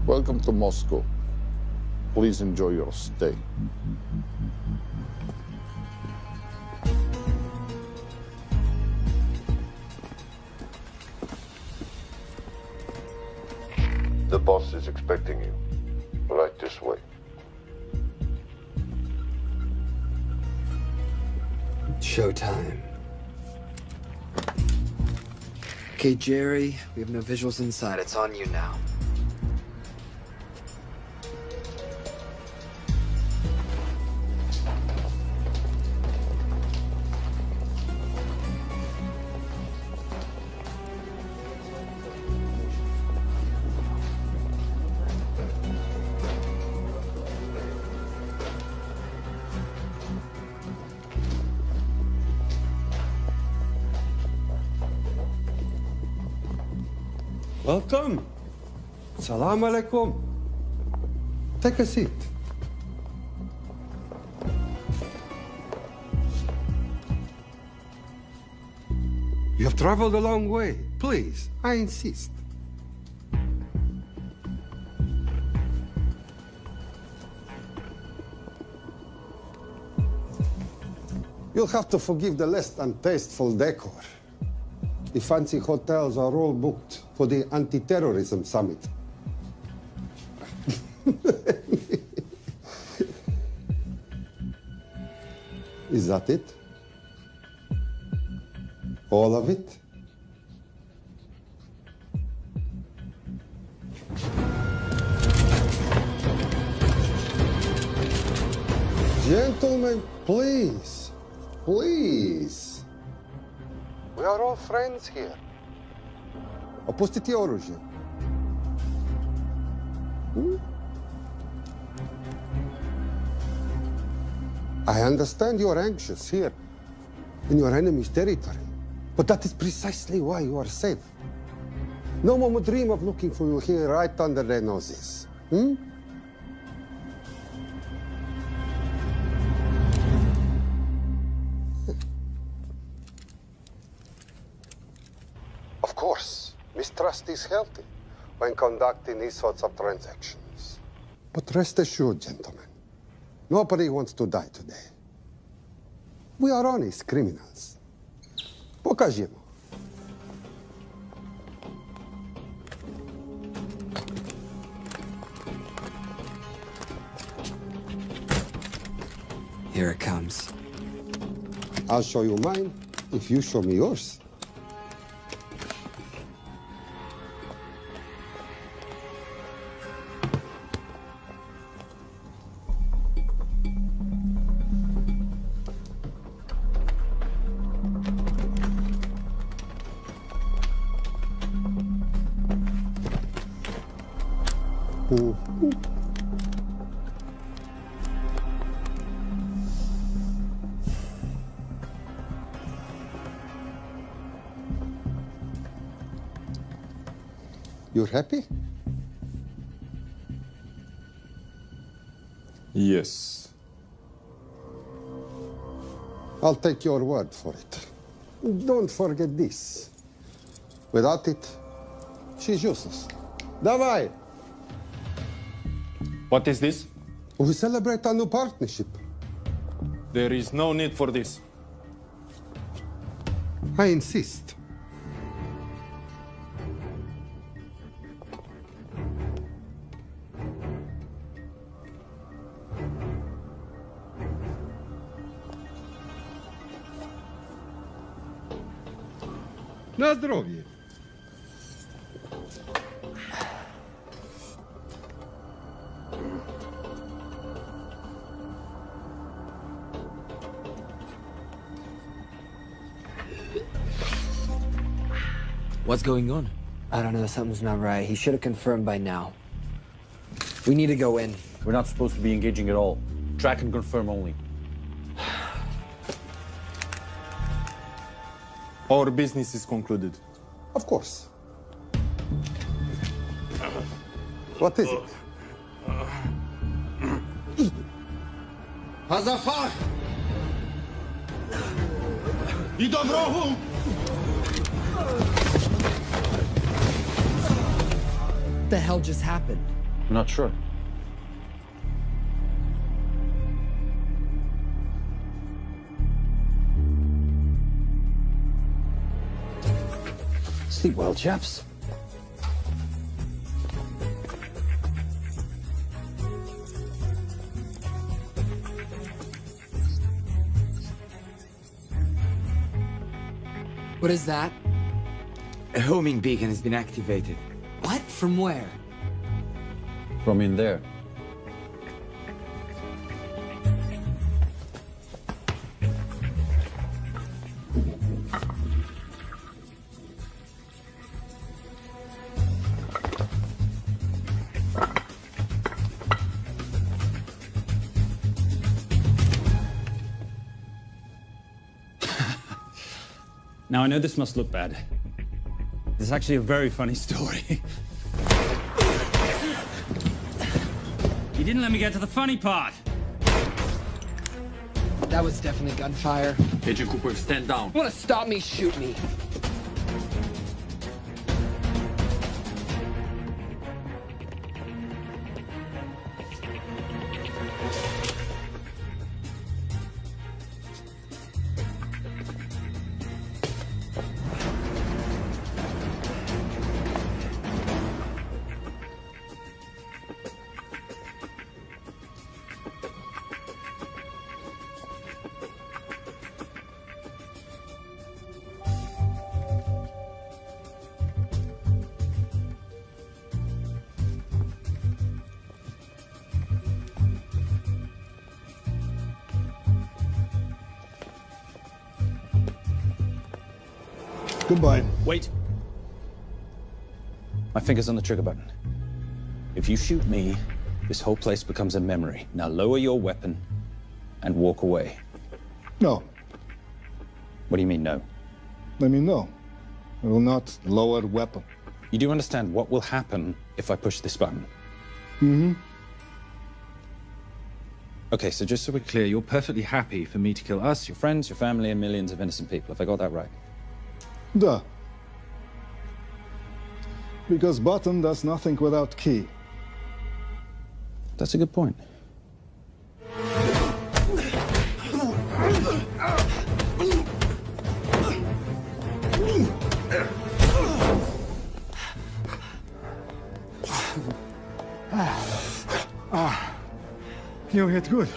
Welcome to Moscow. Please enjoy your stay. The boss is expecting you. Right this way. Showtime. Okay, Jerry, we have no visuals inside. It's on you now. Welcome. Salam alaikum. Take a seat. You have traveled a long way. Please, I insist. You'll have to forgive the less than tasteful decor. The fancy hotels are all booked for the anti-terrorism summit. Is that it? All of it? Gentlemen, please, please. We are all friends here. Опустите оружие. I understand you are anxious here in your enemy's territory, but that is precisely why you are safe. No one would dream of looking for you here right under their noses. Of course, mistrust is healthy when conducting these sorts of transactions. But rest assured, gentlemen, nobody wants to die today. We are honest criminals. Покажемо. Here it comes. I'll show you mine if you show me yours. You're happy? Yes. I'll take your word for it. Don't forget this. Without it, she's useless. Давай! What is this? We celebrate a new partnership. There is no need for this. I insist. На здоровье. What's going on? I don't know. Something's not right. He should have confirmed by now. We need to go in. We're not supposed to be engaging at all. Track and confirm only. Our business is concluded. Of course. What is it? Hazafar! I dorogu! What the hell just happened? I'm not sure. Sleep well, chaps. What is that? A homing beacon has been activated. What? From where? From in there. Now, I know this must look bad. It's actually a very funny story. You didn't let me get to the funny part. That was definitely gunfire. Agent Cooper, stand down. Want to stop me, shoot me. Goodbye. Wait. My finger's on the trigger button. If you shoot me, this whole place becomes a memory. Now lower your weapon and walk away. No. What do you mean, no? Let me know. I will not lower weapon. You do understand what will happen if I push this button? Mm-hmm. Okay, so just so we're clear, you're perfectly happy for me to kill us, your friends, your family, and millions of innocent people. Have I got that right? Duh. Because button does nothing without key. That's a good point. You hit good.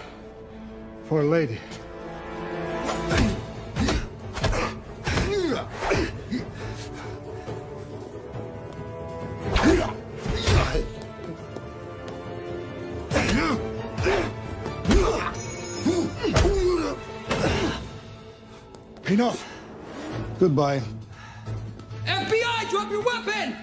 For a lady. Enough. Goodbye. FBI, drop your weapon!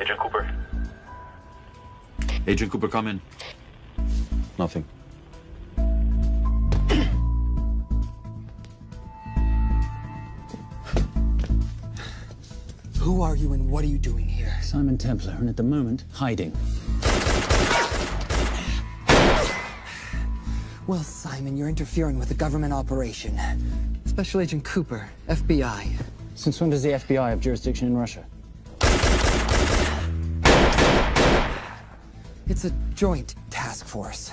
Agent Cooper. Agent Cooper, come in. Nothing. Who are you and what are you doing here? Simon Templar, and at the moment, hiding. Well, Simon, you're interfering with a government operation. Special Agent Cooper, FBI. Since when does the FBI have jurisdiction in Russia? It's a joint task force.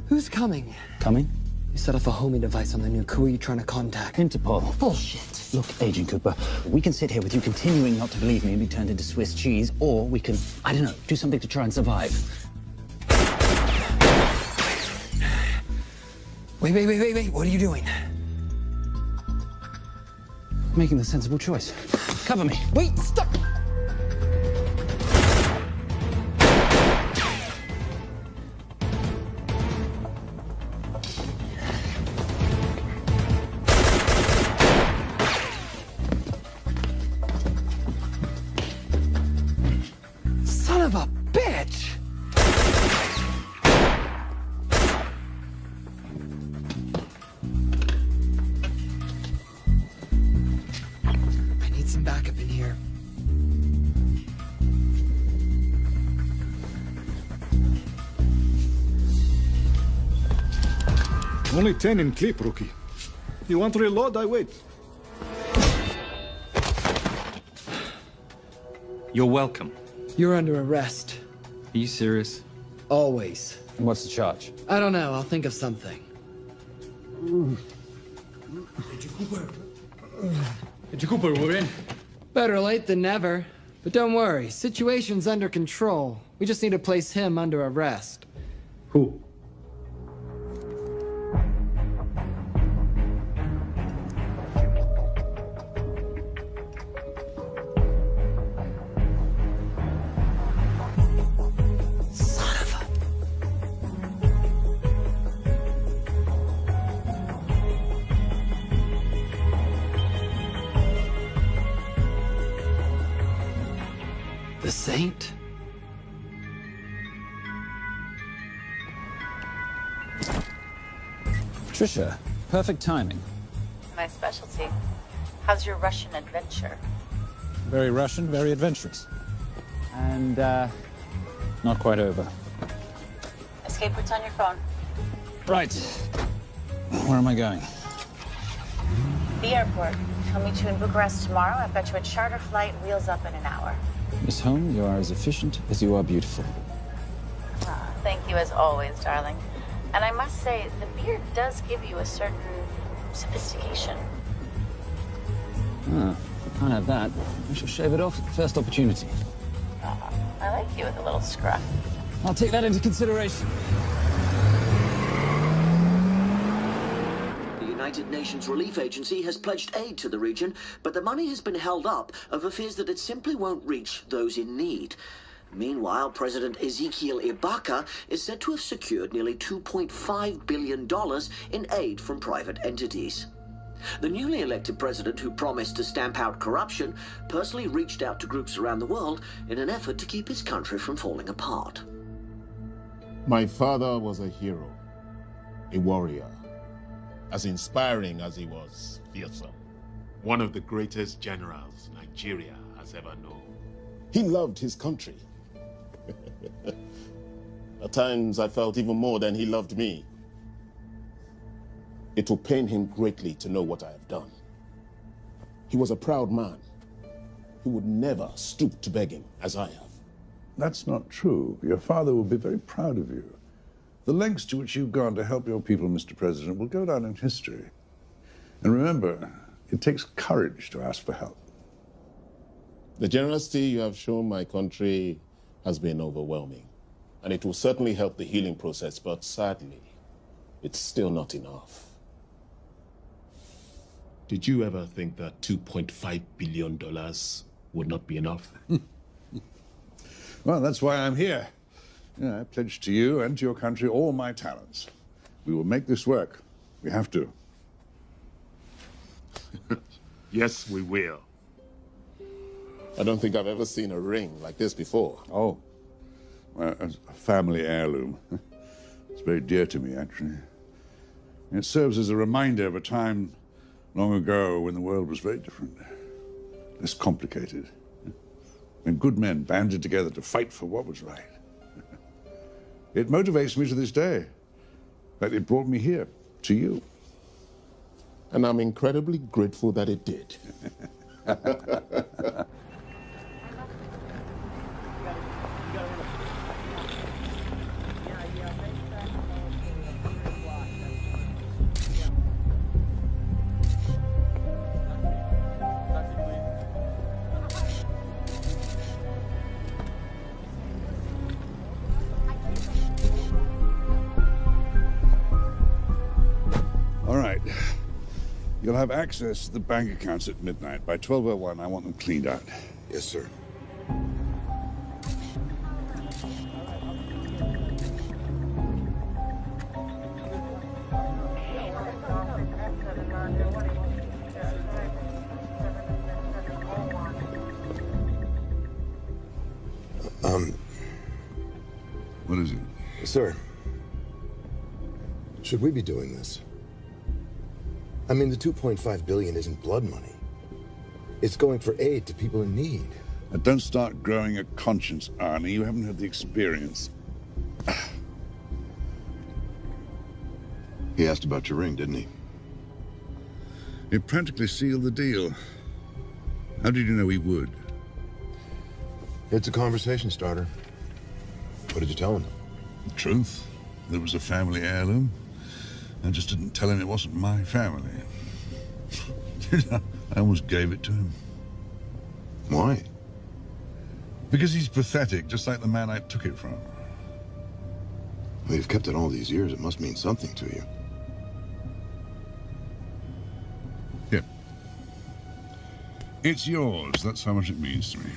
Who's coming? Coming? You set off a homing device on the nuke. Who are you trying to contact? Interpol. Bullshit. Look, Agent Cooper, we can sit here with you continuing not to believe me and be turned into Swiss cheese, or we can, I don't know, do something to try and survive. Wait. What are you doing? Making the sensible choice. Cover me. Wait, stop! Son of a bitch! I need some backup in here. Only 10 in clip, rookie. You want to reload? I wait. You're welcome. You're under arrest. Are you serious? Always. And what's the charge? I don't know. I'll think of something. Agent Cooper, we're in. Better late than never. But don't worry. Situation's under control. We just need to place him under arrest. Who? The Saint? Trisha, perfect timing. My specialty. How's your Russian adventure? Very Russian, very adventurous. And, not quite over. Escape routes on your phone. Right. Where am I going? The airport. I'll meet you in Bucharest tomorrow. I've got you a charter flight, wheels up in an hour. Miss Holmes, you are as efficient as you are beautiful. Thank you as always, darling. And I must say, the beard does give you a certain sophistication. Ah, I can't have that. I shall shave it off at the first opportunity. I like you with a little scruff. I'll take that into consideration. The United Nations Relief Agency has pledged aid to the region, but the money has been held up over fears that it simply won't reach those in need. Meanwhile, President Ezekiel Ibaka is said to have secured nearly $2.5 billion in aid from private entities. The newly elected president, who promised to stamp out corruption, personally reached out to groups around the world in an effort to keep his country from falling apart. My father was a hero, a warrior, as inspiring as he was fearsome. One of the greatest generals Nigeria has ever known. He loved his country. At times, I felt even more than he loved me. It will pain him greatly to know what I have done. He was a proud man who would never stoop to begging as I have. That's not true. Your father will be very proud of you. The lengths to which you've gone to help your people, Mr. President, will go down in history. And remember, it takes courage to ask for help. The generosity you have shown my country has been overwhelming, and it will certainly help the healing process, but sadly, it's still not enough. Did you ever think that $2.5 billion would not be enough? Well, that's why I'm here. I pledge to you and to your country all my talents. We will make this work. We have to. Yes, we will. I don't think I've ever seen a ring like this before. Oh, well, a family heirloom. It's very dear to me, actually. It serves as a reminder of a time long ago when the world was very different, less complicated, when good men banded together to fight for what was right. It motivates me to this day. In fact, it brought me here, to you. And I'm incredibly grateful that it did. All right. You'll have access to the bank accounts at midnight. By 12:01, I want them cleaned out. Yes, sir. What is it? Sir, should we be doing this? I mean, the $2.5 billion isn't blood money. It's going for aid to people in need. Now, don't start growing a conscience, Arnie. You haven't had the experience. He asked about your ring, didn't he? It practically sealed the deal. How did you know he would? It's a conversation starter. What did you tell him? The truth. There was a family heirloom. I just didn't tell him it wasn't my family. I almost gave it to him. Why? Because he's pathetic, just like the man I took it from. Well, you've kept it all these years. It must mean something to you. Yeah. It's yours. That's how much it means to me.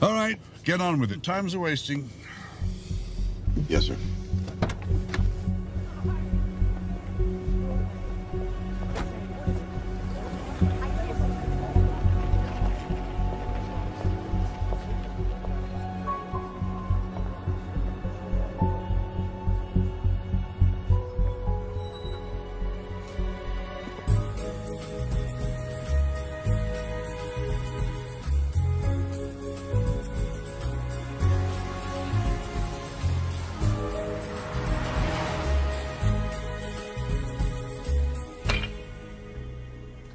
All right, get on with it. Time's a-wasting. Yes, sir.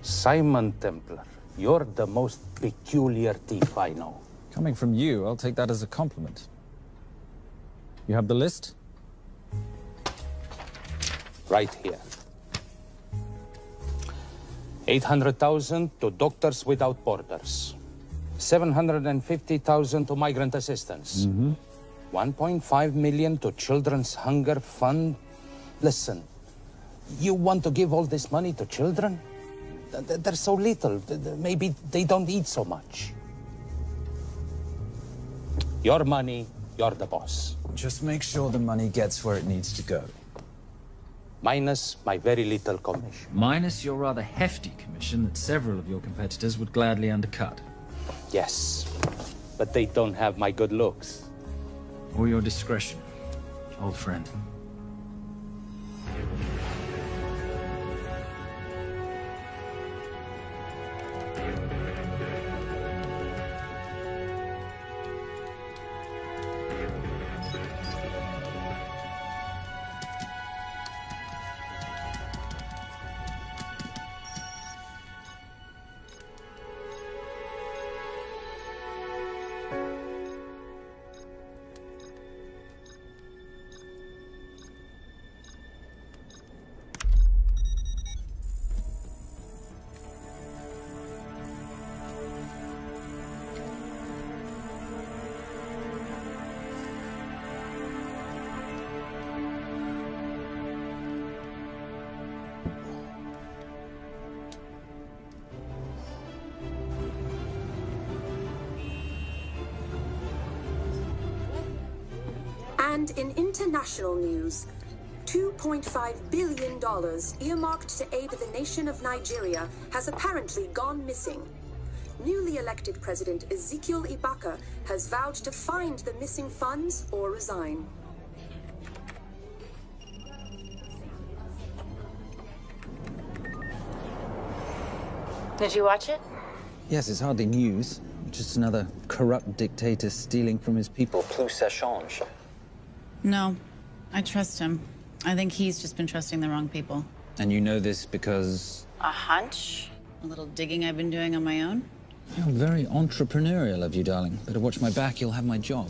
Simon Templar, you're the most peculiar thief I know. Coming from you, I'll take that as a compliment. You have the list? Right here. 800,000 to Doctors Without Borders. 750,000 to migrant assistance. 1.5 million to Children's Hunger Fund. Listen, you want to give all this money to children? They're so little. Maybe they don't eat so much. Your money, you're the boss. Just make sure the money gets where it needs to go. Minus my very little commission. Minus your rather hefty commission that several of your competitors would gladly undercut. Yes, but they don't have my good looks. Or your discretion, old friend. And in international news, $2.5 billion earmarked to aid the nation of Nigeria has apparently gone missing. Newly elected President Ezekiel Ibaka has vowed to find the missing funds or resign. Did you watch it? Yes, it's hardly news. Just another corrupt dictator stealing from his people. Plus ça change. No, I trust him. I think he's just been trusting the wrong people. And you know this because... A hunch? A little digging I've been doing on my own? You're very entrepreneurial of you, darling. Better watch my back, you'll have my job.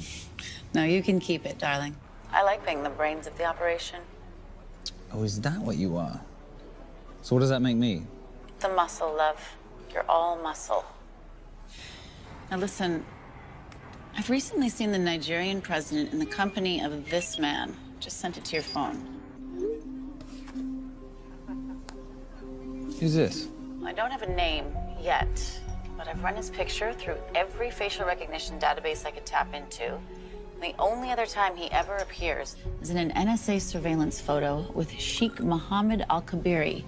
No, you can keep it, darling. I like being the brains of the operation. Oh, is that what you are? So what does that make me? The muscle, love. You're all muscle. Now listen, I've recently seen the Nigerian president in the company of this man. Just sent it to your phone. Who's this? I don't have a name yet, but I've run his picture through every facial recognition database I could tap into. The only other time he ever appears is in an NSA surveillance photo with Sheikh Mohammed Al-Kabiri,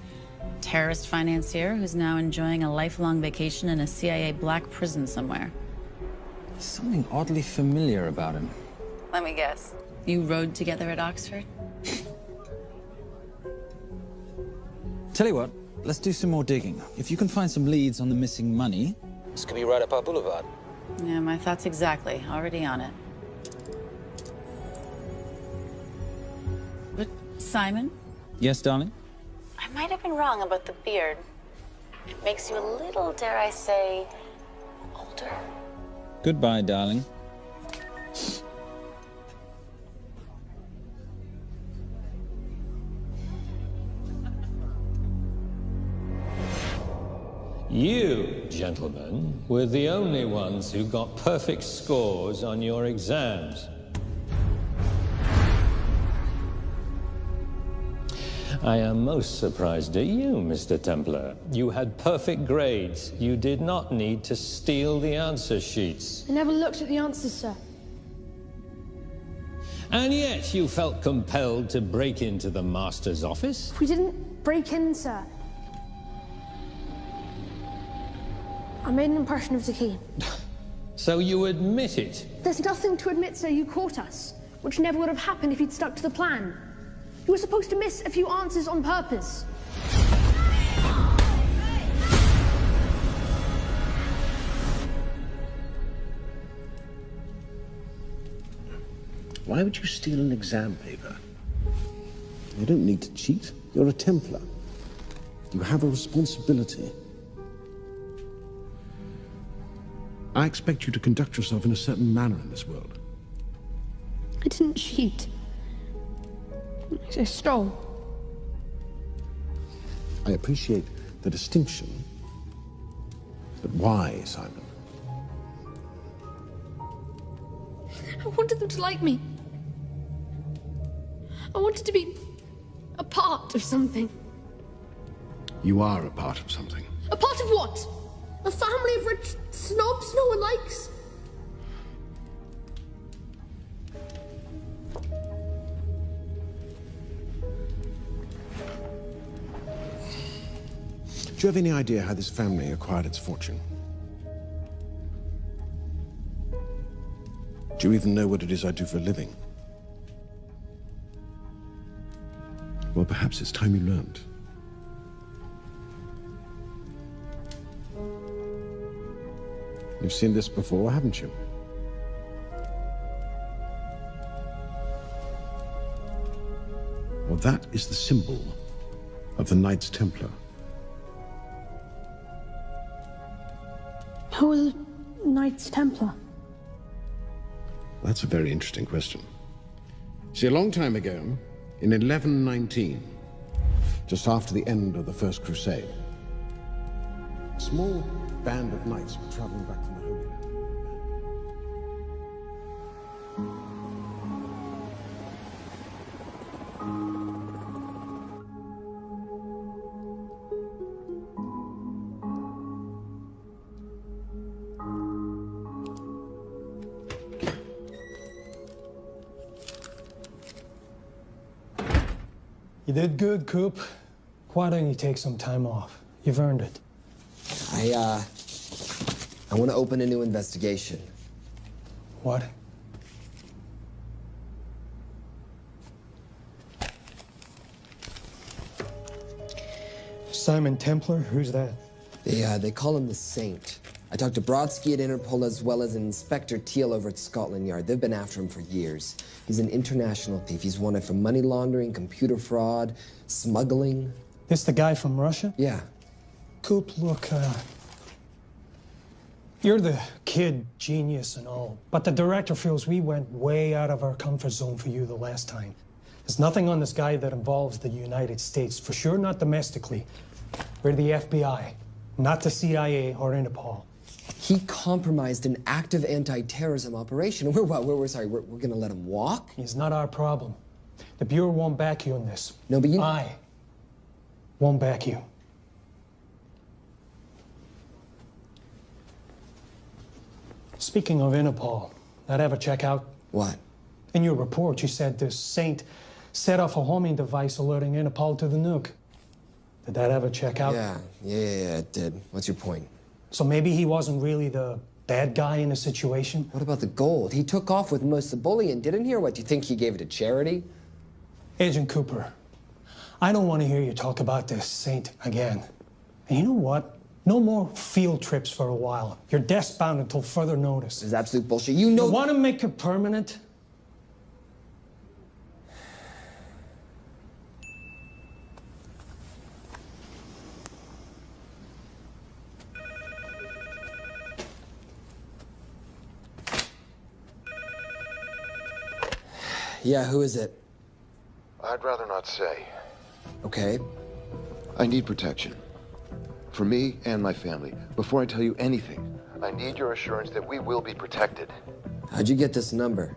terrorist financier who's now enjoying a lifelong vacation in a CIA black prison somewhere. There's something oddly familiar about him. Let me guess. You rode together at Oxford? Tell you what, let's do some more digging. If you can find some leads on the missing money, this could be right up our boulevard. Yeah, my thoughts exactly. Already on it. Simon? Yes, darling? I might have been wrong about the beard. It makes you a little, dare I say, older. Goodbye, darling. You, gentlemen, were the only ones who got perfect scores on your exams. I am most surprised at you, Mr. Templar. You had perfect grades. You did not need to steal the answer sheets. I never looked at the answers, sir. And yet you felt compelled to break into the master's office? We didn't break in, sir. I made an impression of the key. So you admit it? There's nothing to admit, sir. You caught us, which never would have happened if you'd stuck to the plan. You were supposed to miss a few answers on purpose. Why would you steal an exam paper? You don't need to cheat. You're a Templar. You have a responsibility. I expect you to conduct yourself in a certain manner in this world. I didn't cheat. I stole. I appreciate the distinction. But why, Simon? I wanted them to like me. I wanted to be a part of something. You are a part of something. A part of what? A family of rich snobs no one likes? Do you have any idea how this family acquired its fortune? Do you even know what it is I do for a living? Well, perhaps it's time you learned. You've seen this before, haven't you? Well, that is the symbol of the Knights Templar. Who are the Knights Templar? That's a very interesting question. See, a long time ago, in 1119, just after the end of the First Crusade, a small band of knights were traveling back from the Holy Land. You did good, Coop. Why don't you take some time off? You've earned it. I want to open a new investigation. What? Simon Templar? Who's that? They call him the Saint. I talked to Brodsky at Interpol as well as Inspector Teal over at Scotland Yard. They've been after him for years. He's an international thief. He's wanted for money laundering, computer fraud, smuggling. This the guy from Russia? Yeah. Coop, look, you're the kid genius and all, but the director feels we went way out of our comfort zone for you the last time. There's nothing on this guy that involves the United States, for sure not domestically. We're the FBI, not the CIA or Interpol. He compromised an active anti-terrorism operation. We're gonna let him walk? It's not our problem. The Bureau won't back you on this. No, but you... I won't back you. Speaking of Interpol, that ever check out? What? In your report, you said this Saint set off a homing device alerting Interpol to the nuke. Did that ever check out? Yeah, it did. What's your point? So maybe he wasn't really the bad guy in the situation? What about the gold? He took off with most of the bullion, didn't he? Or what, do you think he gave it to charity? Agent Cooper, I don't want to hear you talk about this Saint again. And you know what? No more field trips for a while. You're desk-bound until further notice. This is absolute bullshit. You know... You want to make it permanent? Yeah, who is it? I'd rather not say. Okay. I need protection. For me and my family. Before I tell you anything, I need your assurance that we will be protected. How'd you get this number?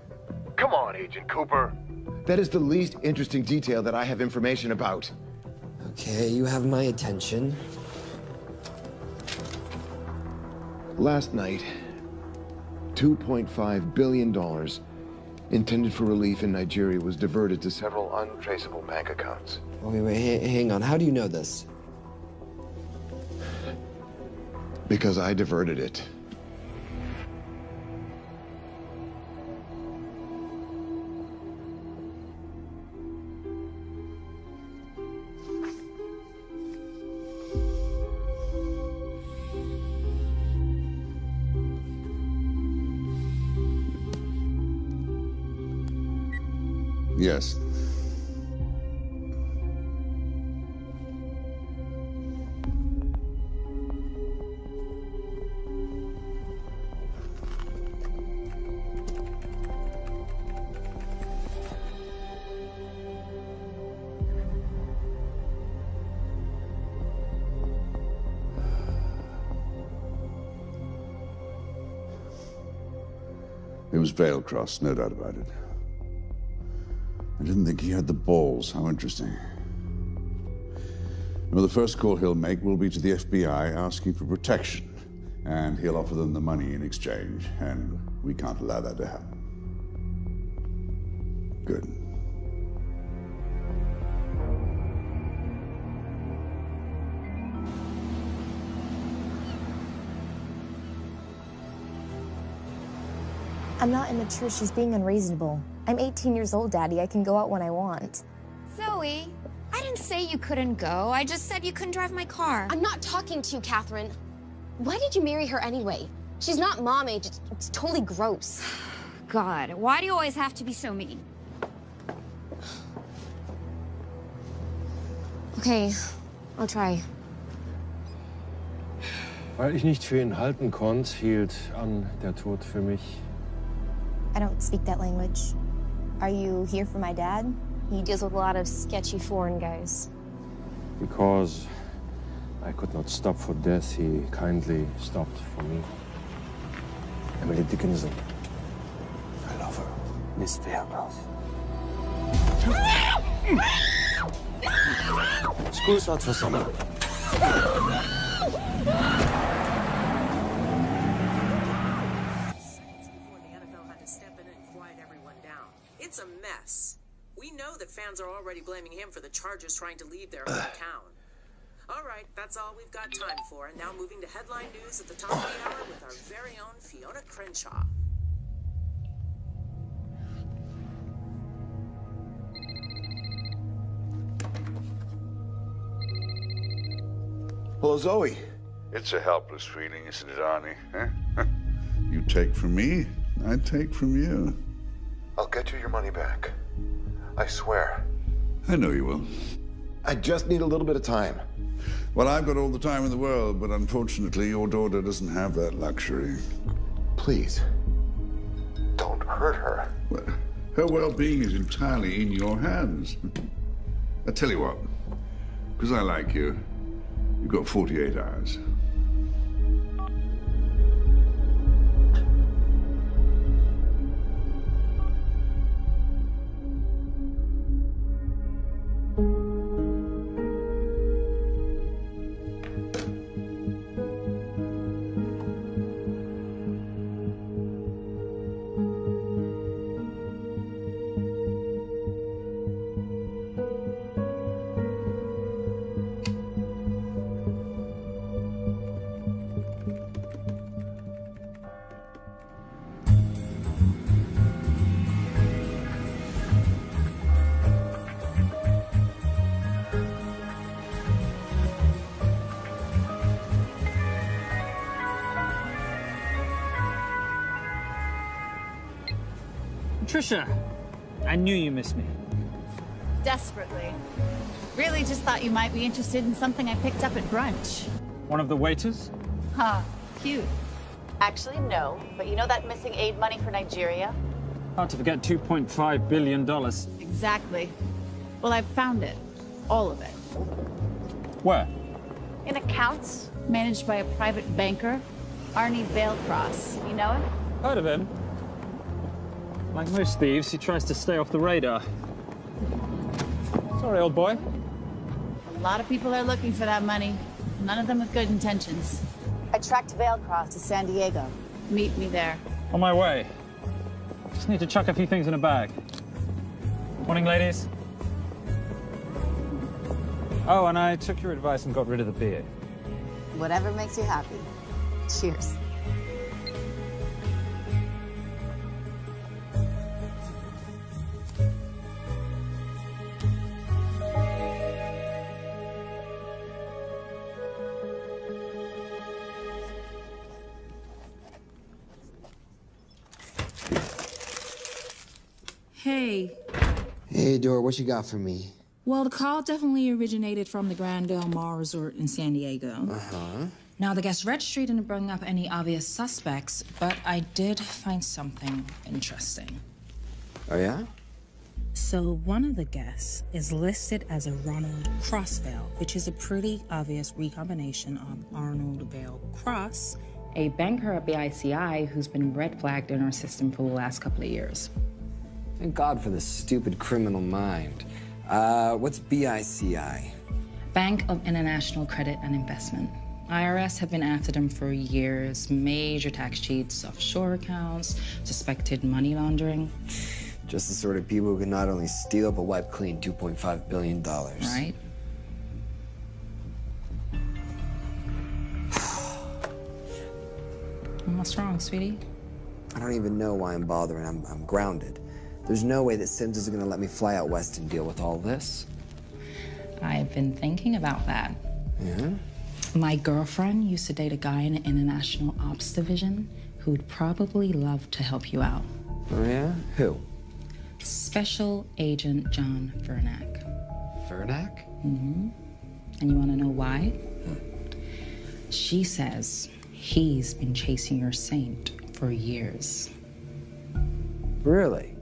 Come on, Agent Cooper. That is the least interesting detail that I have information about. Okay, you have my attention. Last night, $2.5 billion intended for relief in Nigeria was diverted to several untraceable bank accounts. Wait, hang on. How do you know this? Because I diverted it. Yes. It was Veilcross, no doubt about it. I didn't think he had the balls. How interesting. Well, the first call he'll make will be to the FBI asking for protection. And he'll offer them the money in exchange. And we can't allow that to happen. Good. I'm not immature. She's being unreasonable. I'm 18 years old, Daddy. I can go out when I want. Zoe, I didn't say you couldn't go. I just said you couldn't drive my car. I'm not talking to you, Catherine. Why did you marry her anyway? She's not mom age. It's totally gross. God, why do you always have to be so mean? Okay, I'll try. Weil ich nicht für ihn halten konnte, hielt an der Tod für mich. I don't speak that language. Are you here for my dad? He deals with a lot of sketchy foreign guys. Because I could not stop for death, he kindly stopped for me. Emily Dickinson. I love her. Miss Veilcross. School's out for summer. It's a mess. We know that fans are already blaming him for the Chargers trying to leave their hometown. All right, that's all we've got time for. And now moving to headline news at the top of the hour with our very own Fiona Crenshaw. Hello, Zoe. It's a helpless feeling, isn't it, Arnie? Huh? You take from me, I take from you. I'll get you your money back. I swear. I know you will. I just need a little bit of time. Well, I've got all the time in the world, but unfortunately, your daughter doesn't have that luxury. Please, don't hurt her. Well, her well-being is entirely in your hands. I tell you what, because I like you, you've got 48 hours. Trisha, I knew you missed me. Desperately. Really just thought you might be interested in something I picked up at brunch. One of the waiters? Huh, cute. Actually, no. But you know that missing aid money for Nigeria? Hard to forget $2.5 billion. Exactly. Well, I've found it. All of it. Where? In accounts managed by a private banker, Arnie Vailcross. You know him? Heard of him. Like most thieves, he tries to stay off the radar. Sorry, old boy. A lot of people are looking for that money. None of them with good intentions. I tracked Vailcross to San Diego. Meet me there. On my way. Just need to chuck a few things in a bag. Morning, ladies. Oh, and I took your advice and got rid of the beer. Whatever makes you happy. Cheers. Hey. Hey, Dora, what you got for me? Well, the call definitely originated from the Grand Del Mar Resort in San Diego. Uh-huh. Now, the guest registry didn't bring up any obvious suspects, but I did find something interesting. Oh, yeah? So one of the guests is listed as a Ronald Crossvale, which is a pretty obvious recombination of Arnold Vale Cross, a banker at BICI who's been red flagged in our system for the last couple of years. Thank God for this stupid criminal mind. What's BICI? Bank of International Credit and Investment. IRS have been after them for years. Major tax cheats, offshore accounts, suspected money laundering. Just the sort of people who can not only steal, but wipe clean $2.5 billion. Right? What's wrong, sweetie? I don't even know why I'm bothering. I'm grounded. There's no way that Sims is gonna let me fly out west and deal with all this. I've been thinking about that. Yeah? My girlfriend used to date a guy in the International Ops Division who'd probably love to help you out. Oh, yeah? Who? Special Agent John Vernack. Vernack? Mm-hmm. And you want to know why? She says he's been chasing your saint for years. Really?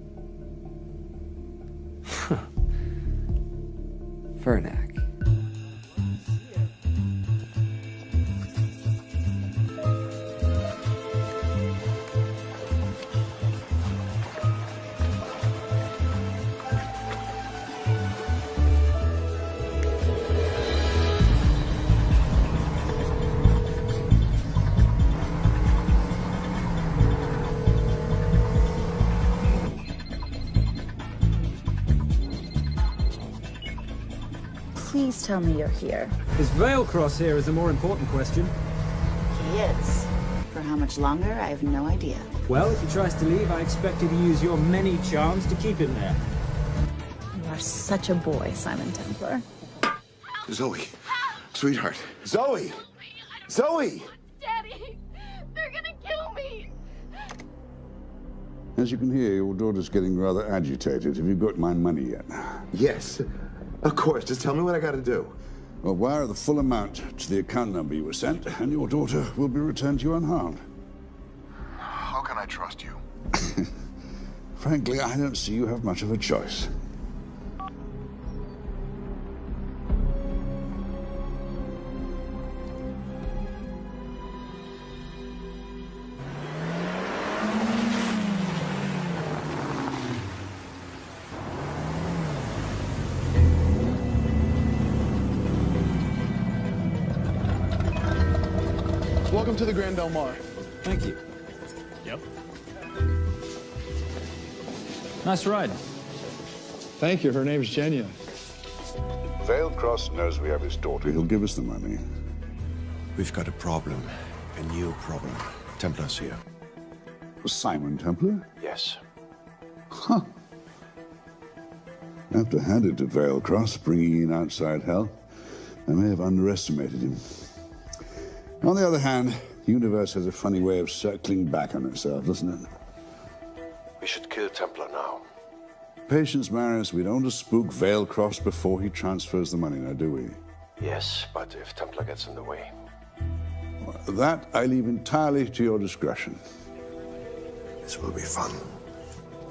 Vernack. Please tell me you're here. Is Vailcross here is a more important question. He is. For how much longer, I have no idea. Well, if he tries to leave, I expect you to use your many charms to keep him there. You are such a boy, Simon Templar. Zoe. Sweetheart. Zoe! Zoe! Daddy, they're gonna kill me. As you can hear, your daughter's getting rather agitated. Have you got my money yet? Yes. Of course. Just tell me what I gotta do. Well, wire the full amount to the account number you were sent, and your daughter will be returned to you unharmed. How can I trust you? Frankly, I don't see you have much of a choice. Welcome to the Grand Del Mar. Thank you. Yep. Nice ride. Thank you. Her name's Genya. Vailcross knows we have his daughter. He'll give us the money. We've got a problem. A new problem. Templar's here. Simon Templar? Yes. Huh. I have to hand it to Vailcross, bringing in outside help. I may have underestimated him. On the other hand, the universe has a funny way of circling back on itself, doesn't it? We should kill Templar now. Patience, Marius. We don't spook Vailcross before he transfers the money, now, do we? Yes, but if Templar gets in the way. That I leave entirely to your discretion. This will be fun.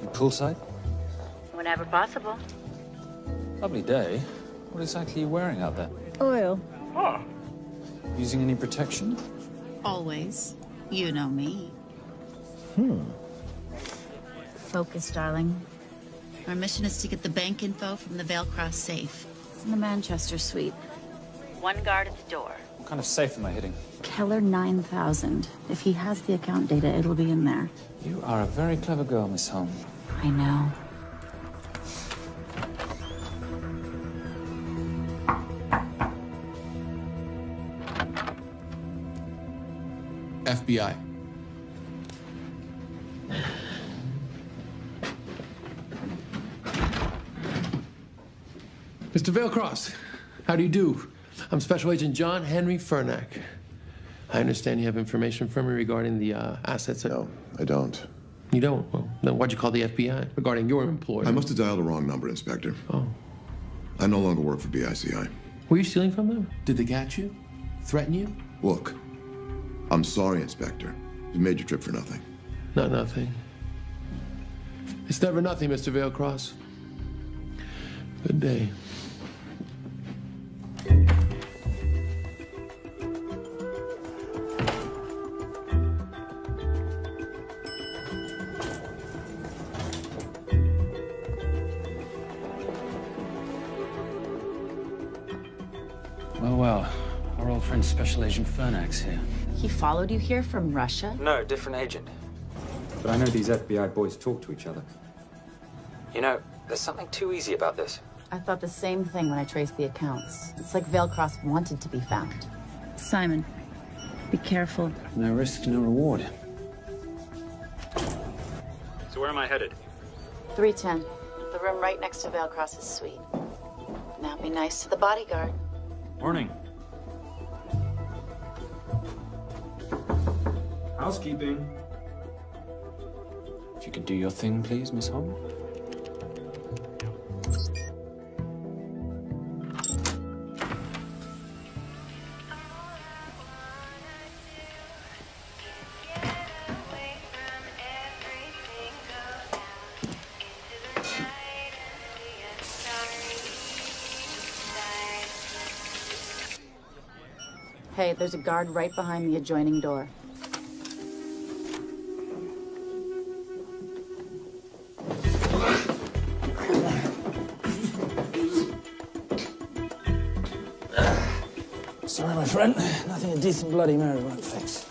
Poolside? Whenever possible. Lovely day. What exactly are you wearing out there? Oil. Oh. Using any protection? Always. You know me. Focus, darling. Our mission is to get the bank info from the Vale Cross safe. It's in the Manchester suite. One guard at the door. What kind of safe am I hitting? Keller 9000. If he has the account data, it'll be in there. You are a very clever girl, Miss Holm. I know. FBI. Mr. Vailcross, how do you do? I'm Special Agent John Henry Furnack. I understand you have information from me regarding the assets. No, I don't. You don't? Well, then why'd you call the FBI regarding your employer? I must have dialed the wrong number, Inspector. Oh. I no longer work for BICI. Were you stealing from them? Did they catch you? Threaten you? Look, I'm sorry, Inspector. You made your trip for nothing. Not nothing. It's never nothing, Mr. Vailcross. Good day. Well, our old friend Special Agent Furnack's here. He followed you here from Russia? No, different agent. But I know these FBI boys talk to each other. You know, there's something too easy about this. I thought the same thing when I traced the accounts. It's like Vailcross wanted to be found. Simon, be careful. No risk, no reward. So where am I headed? 310. The room right next to Vailcross's suite. Now be nice to the bodyguard. Morning. Housekeeping. If you could do your thing, please, Miss Holm. Hey, there's a guard right behind the adjoining door. Sorry, my friend. Nothing a decent Bloody Mary won't fix.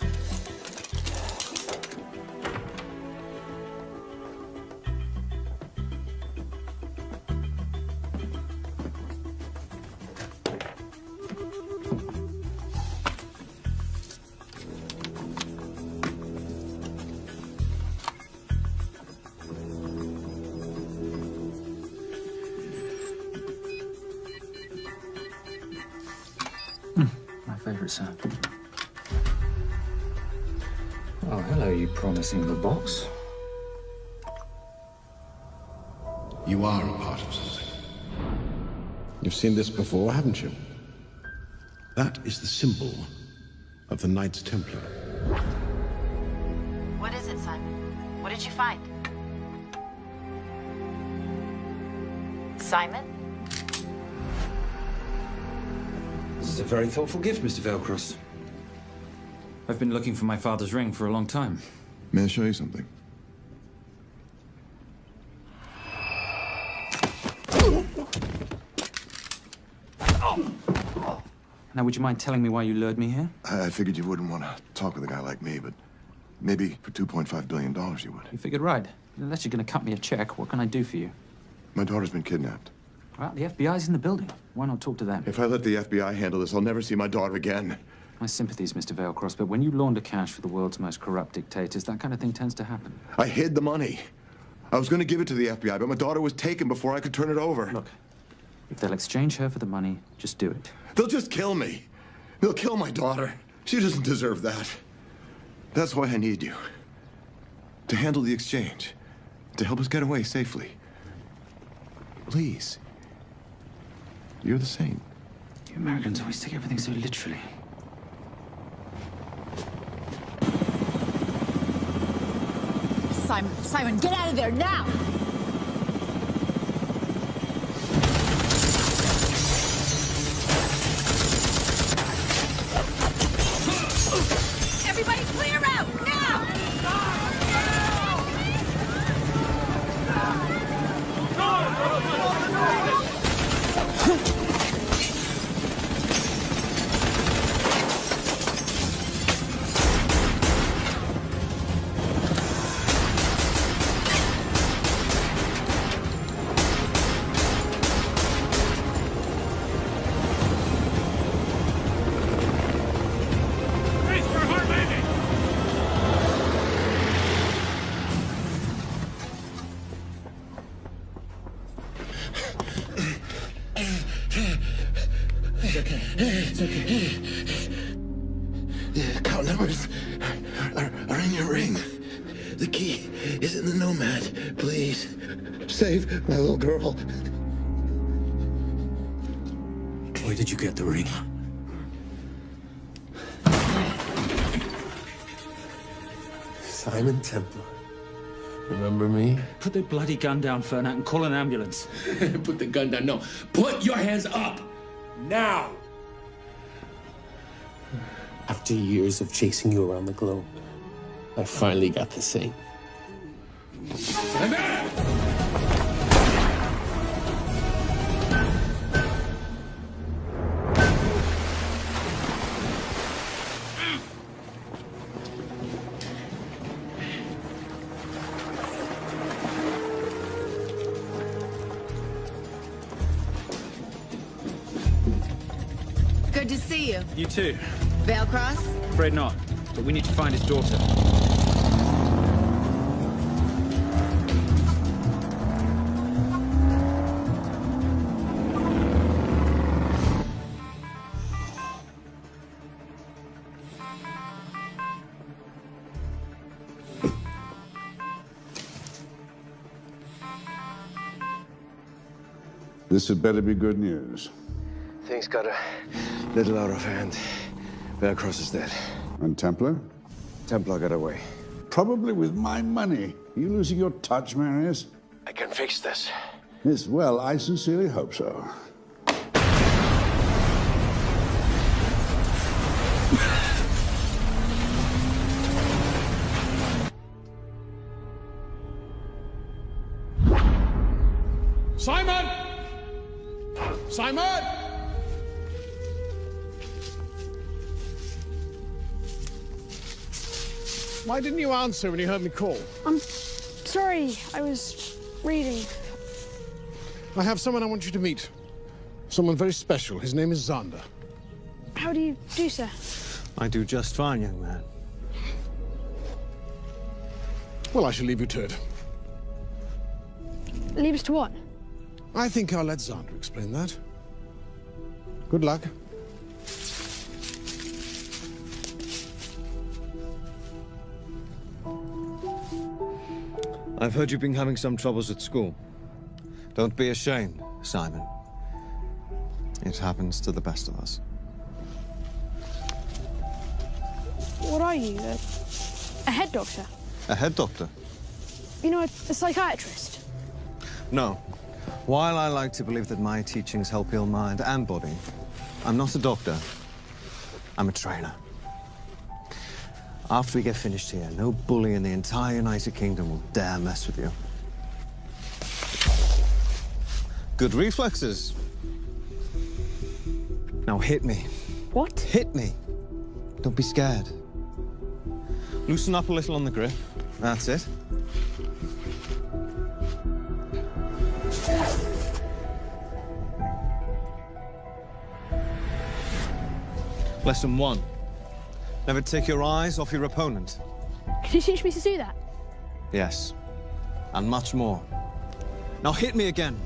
Sir. Oh, hello, you promising the box. You are a part of something. You've seen this before, haven't you? That is the symbol of the Knights Templar. What is it, Simon? What did you find? Simon? This is a very thoughtful gift, Mr. Vailcross. I've been looking for my father's ring for a long time. May I show you something? Now, would you mind telling me why you lured me here? I figured you wouldn't want to talk with a guy like me, but maybe for $2.5 billion you would. You figured right. Unless you're going to cut me a check, what can I do for you? My daughter's been kidnapped. Well, the FBI's in the building. Why not talk to them? If I let the FBI handle this, I'll never see my daughter again. My sympathies, Mr. Vailcross, but when you launder cash for the world's most corrupt dictators, that kind of thing tends to happen. I hid the money. I was going to give it to the FBI, but my daughter was taken before I could turn it over. Look, if they'll exchange her for the money, just do it. They'll just kill me. They'll kill my daughter. She doesn't deserve that. That's why I need you. To handle the exchange. To help us get away safely. Please. You're the saint. You Americans always take everything so literally. Simon. Simon, get out of there now! Everybody clear out, now! It's okay. The account numbers are in your ring. The key is in the Nomad. Please, save my little girl. Where did you get the ring? Simon Templar. Remember me? Put the bloody gun down, Fernak, and call an ambulance. Put the gun down. No. Put your hands up. Now. After years of chasing you around the globe, I finally got the same. Good to see you. You too. Veil Cross? Afraid not, but we need to find his daughter. This had better be good news. Things got a little out of hand. Veil Cross is dead. And Templar? Templar got away. Probably with my money. Are you losing your touch, Marius? I can fix this. Yes, well, I sincerely hope so. Simon! Simon! Why didn't you answer when you heard me call? I'm sorry, I was reading. I have someone I want you to meet. Someone very special. His name is Zander. How do you do, sir? I do just fine, young man. Well, I shall leave you to it. Leave us to what? I think I'll let Zander explain that. Good luck. I've heard you've been having some troubles at school. Don't be ashamed, Simon. It happens to the best of us. What are you, a head doctor? A head doctor? You know, a psychiatrist? No. While I like to believe that my teachings help heal mind and body, I'm not a doctor. I'm a trainer. After we get finished here, no bully in the entire United Kingdom will dare mess with you. Good reflexes. Now hit me. What? Hit me. Don't be scared. Loosen up a little on the grip. That's it. Lesson 1. Never take your eyes off your opponent. Can you teach me to do that? Yes. And much more. Now hit me again.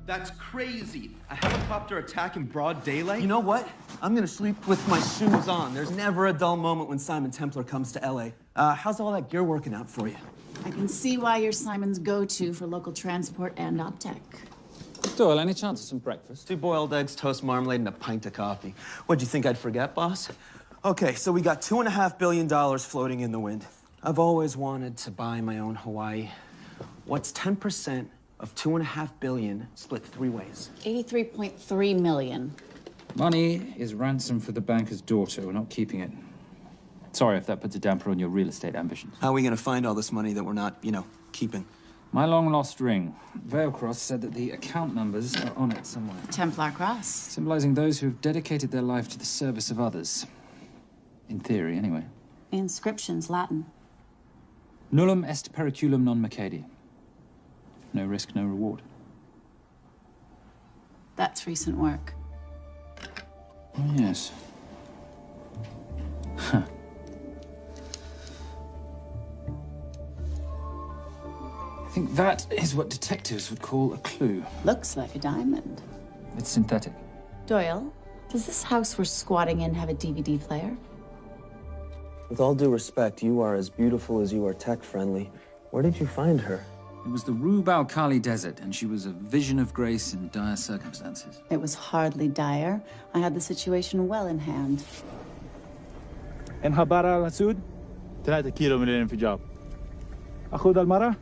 That's crazy. A helicopter attack in broad daylight? You know what? I'm gonna sleep with my shoes on. There's never a dull moment when Simon Templar comes to LA. How's all that gear working out for you? I can see why you're Simon's go-to for local transport and OpTech. Doyle, any chance of some breakfast? 2 boiled eggs, toast, marmalade, and a pint of coffee. What'd you think I'd forget, boss? Okay, so we got $2.5 billion floating in the wind. I've always wanted to buy my own Hawaii. What's 10% of $2.5 billion split 3 ways? 83.3 million. Money is ransom for the banker's daughter. We're not keeping it. Sorry if that puts a damper on your real estate ambitions. How are we gonna find all this money that we're not, keeping? My long-lost ring. Veilcross said that the account numbers are on it somewhere. Templar cross. Symbolizing those who have dedicated their life to the service of others. In theory, anyway. The inscription's Latin. Nullum est periculum non mercedi. No risk, no reward. That's recent work. Oh, yes. Huh. I think that is what detectives would call a clue. Looks like a diamond. It's synthetic. Doyle, does this house we're squatting in have a DVD player? With all due respect, you are as beautiful as you are tech-friendly. Where did you find her? It was the Rub al-Khali Desert, and she was a vision of grace in dire circumstances. It was hardly dire. I had the situation well in hand. انخبر على السود 3 كيلو من الانفجار. أخذ المرة؟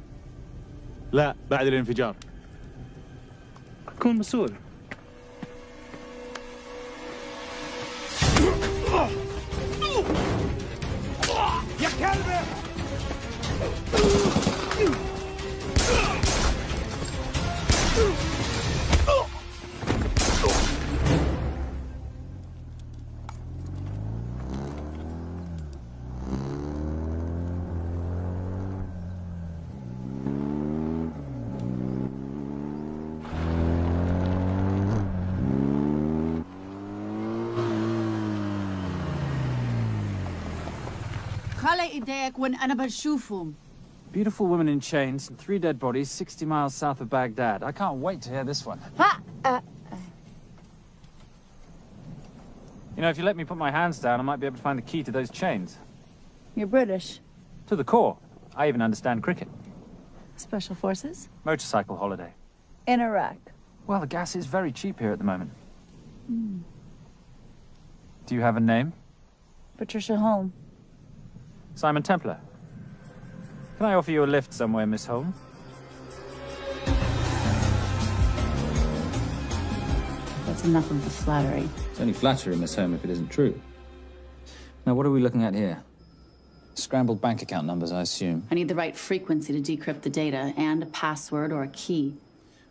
لا بعد الانفجار. كن مسؤول. يا كلب! خلي ايديك وين انا بشوفهم. Beautiful woman in chains and 3 dead bodies 60 miles south of Baghdad. I can't wait to hear this one. You know, if you let me put my hands down, I might be able to find the key to those chains. You're British. To the core. I even understand cricket. Special forces? Motorcycle holiday. In Iraq. Well, the gas is very cheap here at the moment. Do you have a name? Patricia Holm. Simon Templar. Can I offer you a lift somewhere, Miss Holm? That's enough of the flattery. It's only flattery, Miss Holm, if it isn't true. Now, what are we looking at here? Scrambled bank account numbers, I assume. I need the right frequency to decrypt the data and a password or a key.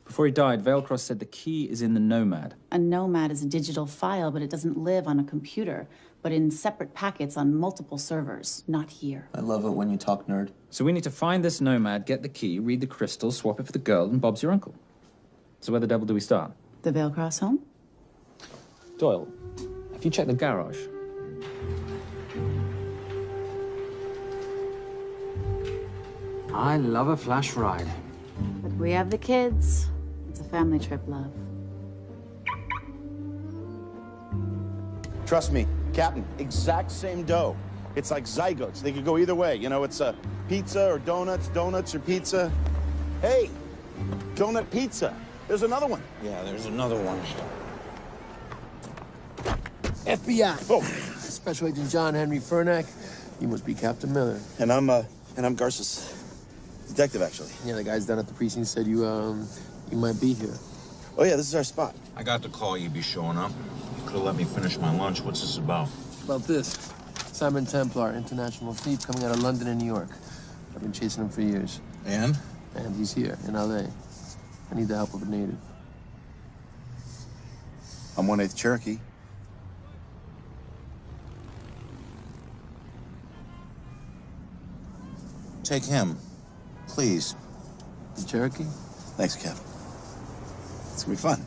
Before he died, Veilcross said the key is in the Nomad. A Nomad is a digital file, but it doesn't live on a computer, but in separate packets on multiple servers, not here. I love it when you talk nerd. So we need to find this Nomad, get the key, read the crystal, swap it for the girl, and Bob's your uncle. So where the devil do we start? The Veilcross home? Doyle, have you checked the garage? I love a flash ride. But we have the kids. It's a family trip, love. Trust me, Captain, exact same dough. It's like zygotes. They could go either way. You know, it's a pizza or donuts, donuts or pizza. Hey, donut pizza. There's another one. Yeah, there's another one. FBI. Oh. Special Agent John Henry Furnack. You must be Captain Miller. And I'm Garces. Detective, actually. Yeah, the guys down at the precinct said you might be here. Oh, yeah, this is our spot. I got the call you'd be showing up. You could have let me finish my lunch. What's this about? About this. Simon Templar, international thief coming out of London and New York. I've been chasing him for years. And? And he's here, in L.A. I need the help of a native. I'm 1/8 Cherokee. Take him, please. The Cherokee? Thanks, Cap. It's gonna be fun.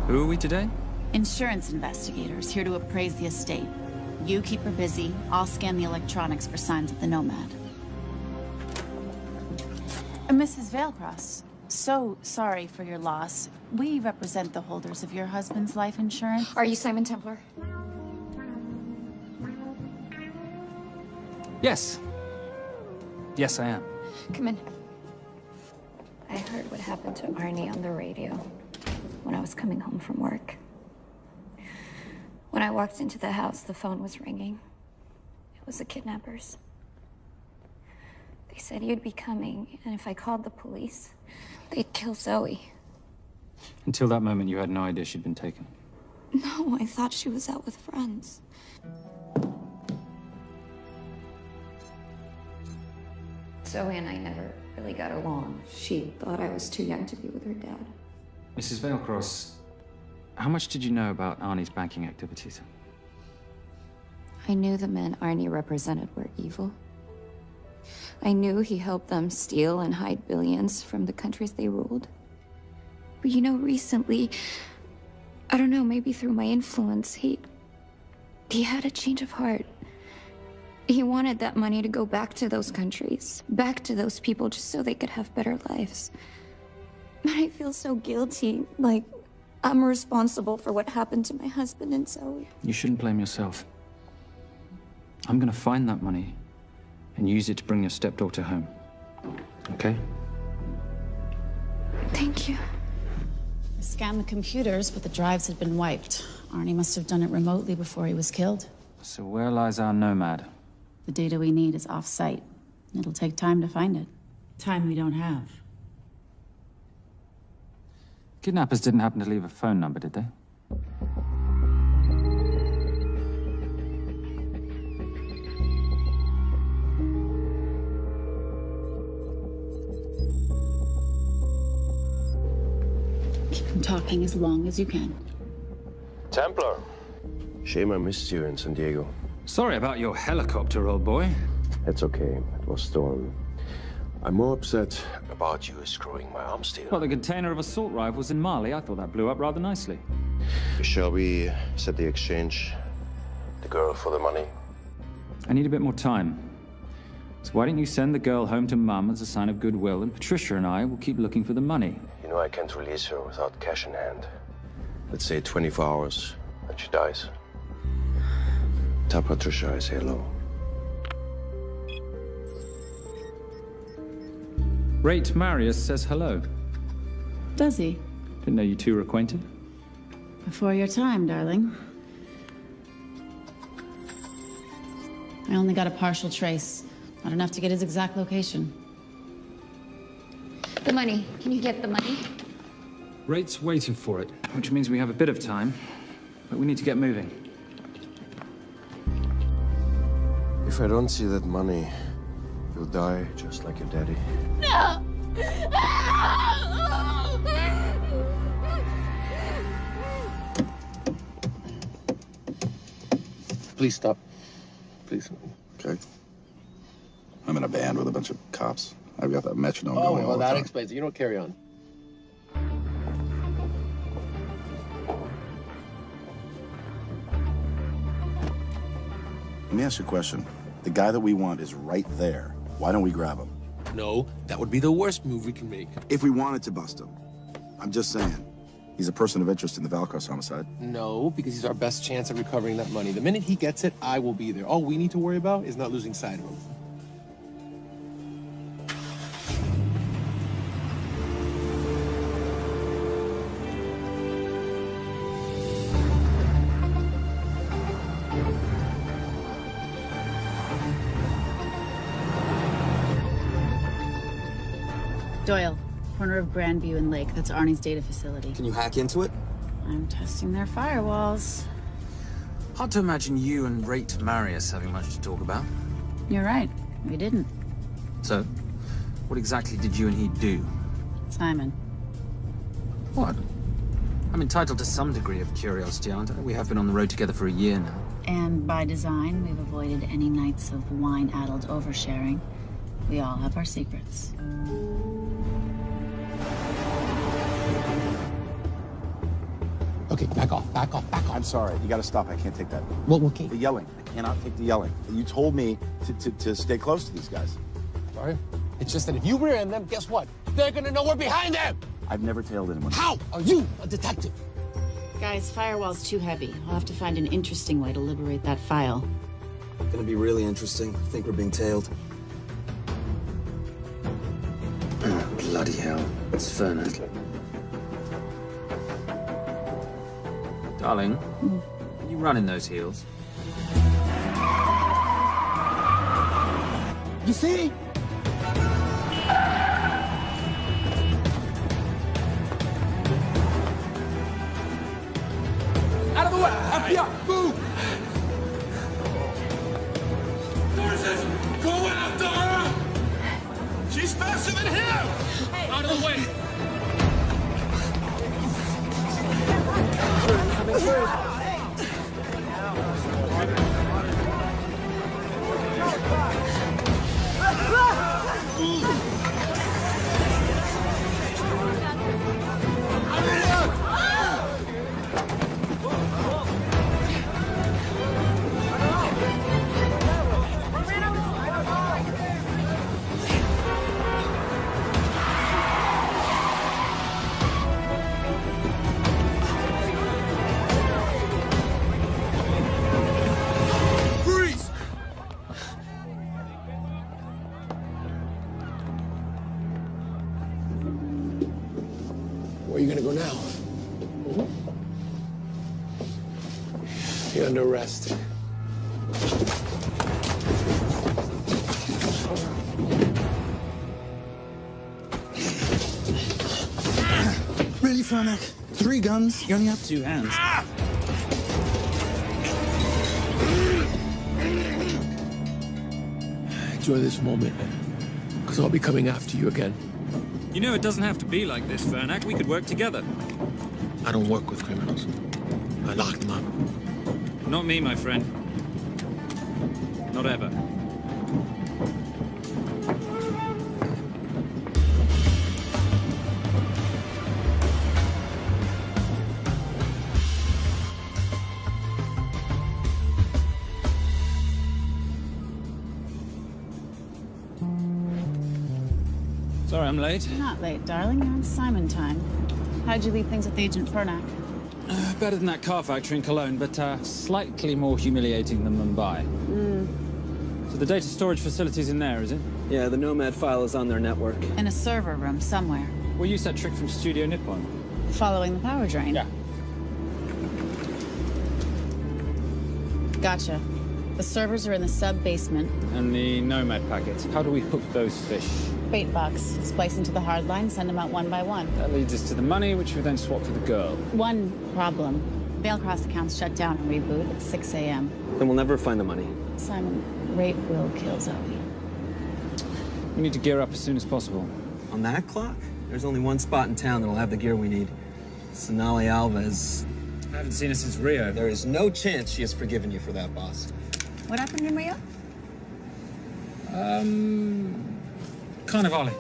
Who are we today? Insurance investigators here to appraise the estate. You keep her busy. I'll scan the electronics for signs of the Nomad. Mrs. Veilcross, so sorry for your loss. We represent the holders of your husband's life insurance. Are you Simon Templar? Yes. Yes, I am. Come in. I heard what happened to Arnie on the radio when I was coming home from work. When I walked into the house, the phone was ringing. It was the kidnappers. They said you'd be coming, and if I called the police, they'd kill Zoe. Until that moment, you had no idea she'd been taken. No, I thought she was out with friends. Zoe and I never really got along. She thought I was too young to be with her dad. Mrs. Veilcross, how much did you know about Arnie's banking activities? I knew the men Arnie represented were evil. I knew he helped them steal and hide billions from the countries they ruled. But you know, recently, I don't know, maybe through my influence, he had a change of heart. He wanted that money to go back to those countries, back to those people, just so they could have better lives. But I feel so guilty, like I'm responsible for what happened to my husband and Zoe. You shouldn't blame yourself. I'm gonna find that money and use it to bring your stepdaughter home. Okay? Thank you. I scanned the computers, but the drives had been wiped. Arnie must have done it remotely before he was killed. So where lies our nomad? The data we need is off-site. It'll take time to find it. Time we don't have. Kidnappers didn't happen to leave a phone number, did they? Keep them talking as long as you can. Templar. Shame I missed you in San Diego. Sorry about your helicopter, old boy. It's okay. It was stormy. I'm more upset about you screwing my arm steel. Well, the container of assault rifles in Mali, I thought that blew up rather nicely. Shall we set the exchange? The girl for the money? I need a bit more time. So why don't you send the girl home to Mum as a sign of goodwill, and Patricia and I will keep looking for the money. You know I can't release her without cash in hand. Let's say 24 hours, and she dies. Tell Patricia I say hello. Rate Marius says hello. Does he? Didn't know you two were acquainted. Before your time, darling. I only got a partial trace. Not enough to get his exact location. The money. Can you get the money? Rate's waiting for it, which means we have a bit of time, but we need to get moving. If I don't see that money, you'll die just like your daddy. No! Please stop. Please. Okay. I'm in a band with a bunch of cops. I've got that metronome Oh, going all well, the that time. explains it. You don't carry on. Let me ask you a question. The guy that we want is right there. Why don't we grab him? No, that would be the worst move we can make. If we wanted to bust him. I'm just saying. He's a person of interest in the Veilcross homicide. No, because he's our best chance at recovering that money. The minute he gets it, I will be there. All we need to worry about is not losing sight of him. Doyle, corner of Grandview and Lake. That's Arnie's data facility. Can you hack into it? I'm testing their firewalls. Hard to imagine you and Rate Marius having much to talk about. You're right. We didn't. So, what exactly did you and he do? Simon. What? I'm entitled to some degree of curiosity, aren't I? We have been on the road together for a year now. And by design, we've avoided any nights of wine-addled oversharing. We all have our secrets. Okay, back off, back off, back off. I'm sorry. You gotta stop. I can't take that. Well, okay. The yelling. I cannot take the yelling. You told me to stay close to these guys. Sorry? It's just that if you rear end them, guess what? They're gonna know we're behind them! I've never tailed anyone. How are you a detective? Guys, firewall's too heavy. I'll have to find an interesting way to liberate that file. Gonna be really interesting. I think we're being tailed. Bloody hell. It's Fernak. Darling, you running those heels? You see? Out of the way! FBI! Move! Go after her! She's faster than him! Out of the way! Coming through. Where are you gonna go now? You're under arrest. Really, Fernak? 3 guns? You only have 2 hands. Enjoy this moment, because I'll be coming after you again. You know, it doesn't have to be like this, Fernak. We could work together. I don't work with criminals. I lock them up. Not me, my friend. Not ever. Sorry, I'm late. You're not late, darling. You're on Simon time. How'd you leave things with Agent Fernak? Better than that car factory in Cologne, but slightly more humiliating than Mumbai. So the data storage facility's in there, is it? Yeah, the Nomad file is on their network. In a server room somewhere. We'll use that trick from Studio Nippon. Following the power drain? Yeah. Gotcha. The servers are in the sub-basement. And the Nomad packets. How do we hook those fish? Bait box. Splice into the hard line, send them out one by one. That leads us to the money, which we then swap for the girl. One problem. Bailcross accounts shut down and reboot at 6 a.m. Then we'll never find the money. Simon, rape will kill Zoe. We need to gear up as soon as possible. On that clock? There's only one spot in town that'll have the gear we need. Sonali Alves. I haven't seen her since Rio. There is no chance she has forgiven you for that, boss. What happened in Rio? Carnivale.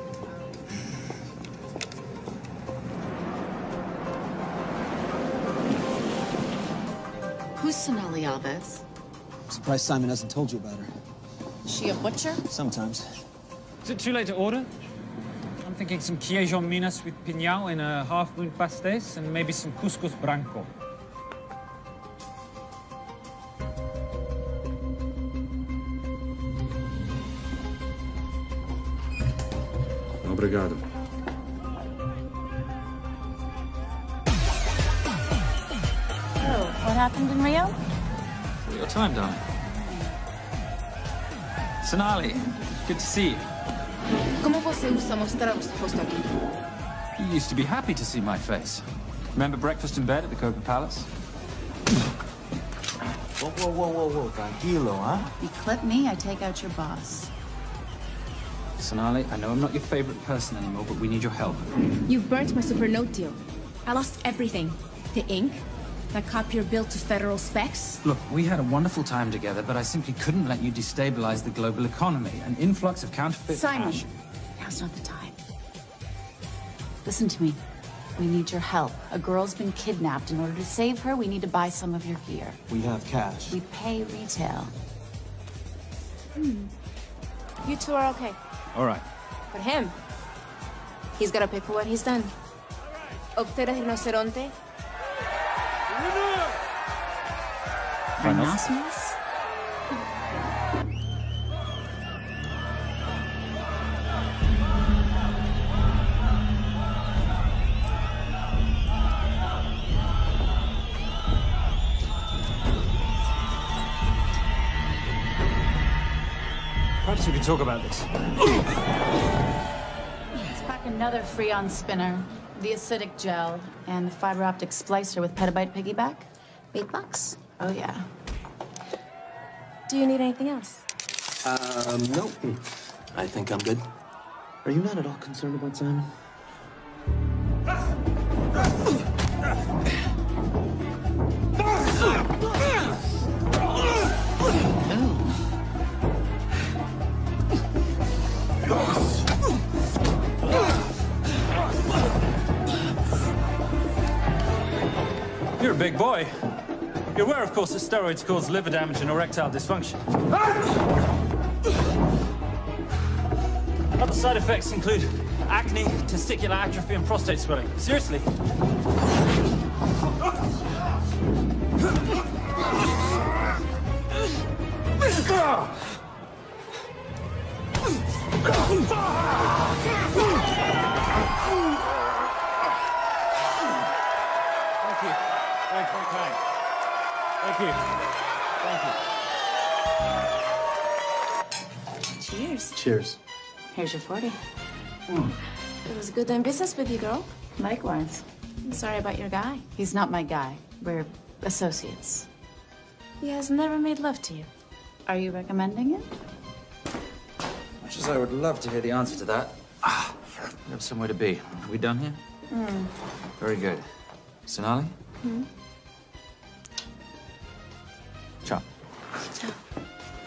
Who's Sonali Alves? I'm surprised Simon hasn't told you about her. Is she a butcher? Sometimes. Is it too late to order? I'm thinking some queijo minas with piñao in a half-moon pastéis and maybe some couscous branco. Obrigado. Oh, what happened in Rio? Your time, darling. Sonali, good to see you. ¿Cómo você usa mostrar o rosto aqui? You used to be happy to see my face. Remember breakfast in bed at the Coca Palace? Whoa. Tranquilo, huh? You clip me, I take out your boss. Sonali, I know I'm not your favorite person anymore, but we need your help. You burnt my supernote deal. I lost everything. The ink, that copier built to federal specs. Look, we had a wonderful time together, but I simply couldn't let you destabilize the global economy. An influx of counterfeit Simon, cash. now's not the time. Listen to me. We need your help. A girl's been kidnapped. In order to save her, we need to buy some of your gear. We have cash. We pay retail. You two are okay. All right. But him, he's gotta pay for what he's done. Obteres rinoceronte. Rhinoceros? talk about this. Let's pack another Freon spinner, the acidic gel, and the fiber optic splicer with petabyte piggyback. $8? Oh, yeah. Do you need anything else? No. I think I'm good. Are you not at all concerned about Simon? You're a big boy. You're aware, of course, that steroids cause liver damage and erectile dysfunction. Other side effects include acne, testicular atrophy, and prostate swelling. Seriously. Thank you. Very kind. Thank you. Thank you. Cheers. Cheers. Here's your 40. It was good doing business with you, girl. Likewise. I'm sorry about your guy. He's not my guy. We're associates. He has never made love to you. Are you recommending it? Much as I would love to hear the answer to that. We have somewhere to be. Are we done here? Very good. Sonali? Ciao. Ciao.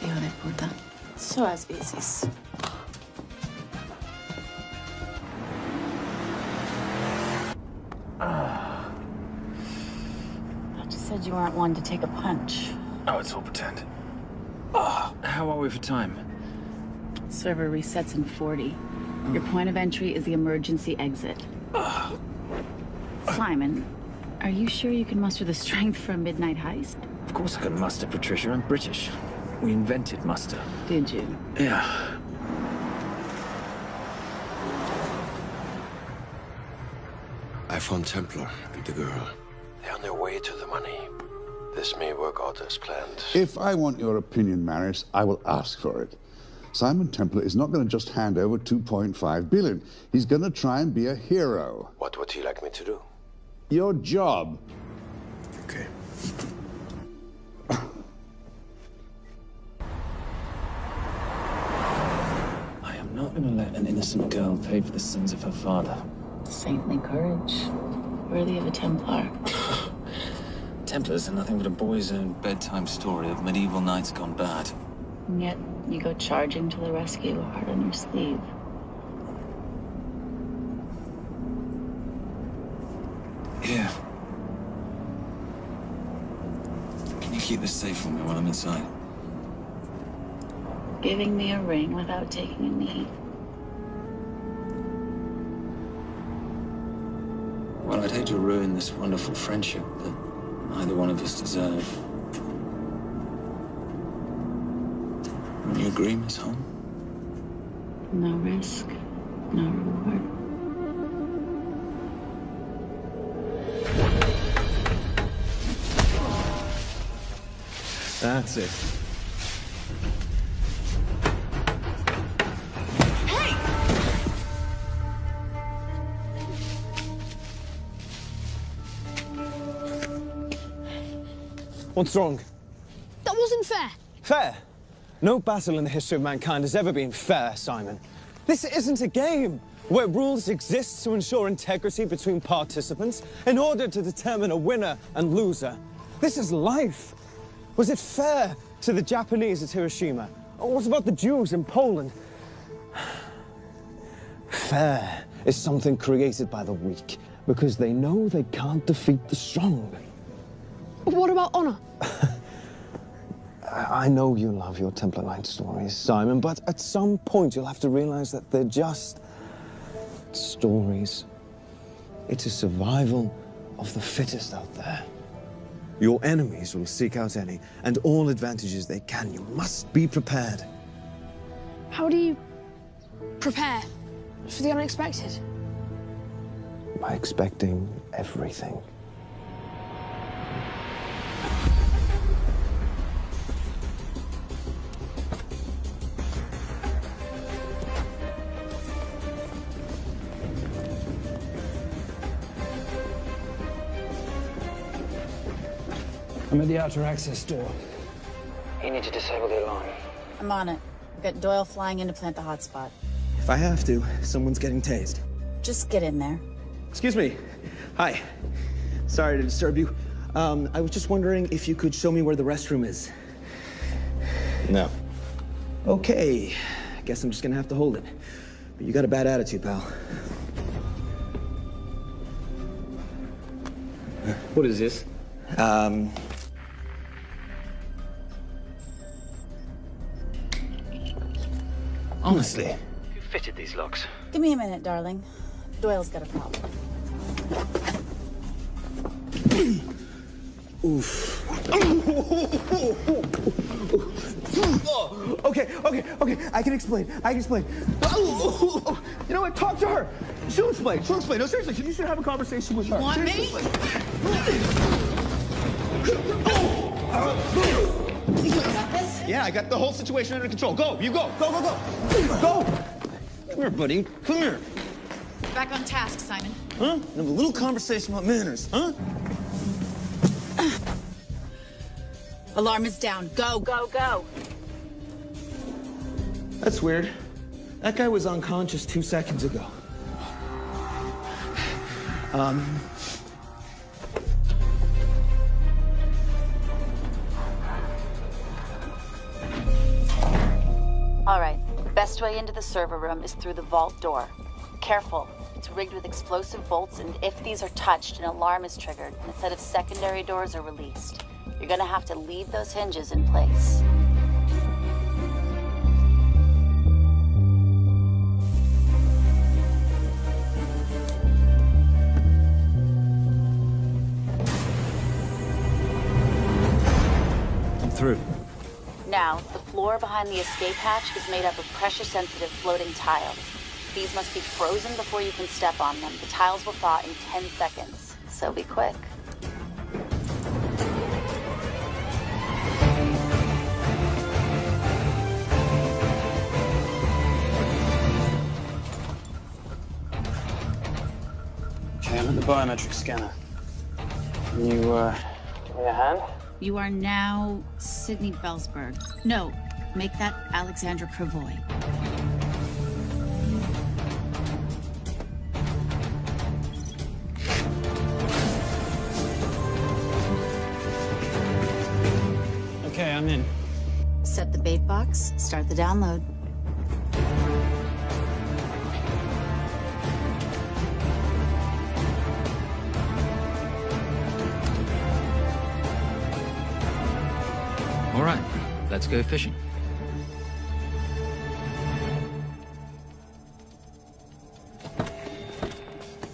Hijo de puta. So as veces. I just said you weren't one to take a punch. Oh, it's all pretend. How are we for time? Server resets in 40. Your point of entry is the emergency exit. Simon, are you sure you can muster the strength for a midnight heist? Of course I can muster, Patricia. I'm British. We invented muster. Did you? Yeah. I found Templar and the girl. They're on their way to the money. This may work out as planned. If I want your opinion, Maris, I will ask for it. Simon Templar is not going to just hand over 2.5 billion. He's going to try and be a hero. What would he like me to do? Your job. Okay. I am not going to let an innocent girl pay for the sins of her father. Saintly courage. Worthy of a Templar. Templars are nothing but a boy's own bedtime story of medieval knights gone bad. And yet, you go charging to the rescue, heart on your sleeve. Here. Can you keep this safe for me while I'm inside? Giving me a ring without taking a knee. Well, I'd hate to ruin this wonderful friendship that neither one of us deserve. Will you agree, Miss Holmes? No risk, no reward. That's it. What's wrong? That wasn't fair. Fair? No battle in the history of mankind has ever been fair, Simon. This isn't a game where rules exist to ensure integrity between participants in order to determine a winner and loser. This is life. Was it fair to the Japanese at Hiroshima? Or what about the Jews in Poland? Fair is something created by the weak because they know they can't defeat the strong. What about honor? I know you love your Templar Knight stories, Simon, but at some point you'll have to realize that they're just stories. It is survival of the fittest out there. Your enemies will seek out any and all advantages they can. You must be prepared. How do you prepare for the unexpected? By expecting everything. I'm at the outer access door. You need to disable the alarm. I'm on it. We've got Doyle flying in to plant the hotspot. If I have to, someone's getting tased. Just get in there. Excuse me. Hi. Sorry to disturb you. I was just wondering if you could show me where the restroom is. No. Okay. I guess I'm just gonna have to hold it. But you got a bad attitude, pal. What is this? Honestly. Who fitted these locks? Give me a minute, darling. Doyle's got a problem. Oof. Okay. I can explain. You know what? Talk to her. She'll explain. No, seriously, you should have a conversation with her. You want me? You got this? Yeah, I got the whole situation under control. Go, you go. Go. Go. Come here, buddy. Come here. Back on task, Simon. Huh? Have a little conversation about manners, huh? Alarm is down. Go. That's weird. That guy was unconscious 2 seconds ago. All right. Best way into the server room is through the vault door. Careful. It's rigged with explosive bolts, and if these are touched, an alarm is triggered, and a set of secondary doors are released. You're gonna have to leave those hinges in place. I'm through. Now, the floor behind the escape hatch is made up of pressure-sensitive floating tiles. These must be frozen before you can step on them. The tiles will thaw in 10 seconds, so be quick. Okay, I'm at the biometric scanner. Can you, give me a hand? You are now Sydney Bellsberg. No, make that Alexandra Cravoy. Okay, I'm in. Set the bait box, start the download. All right, let's go fishing.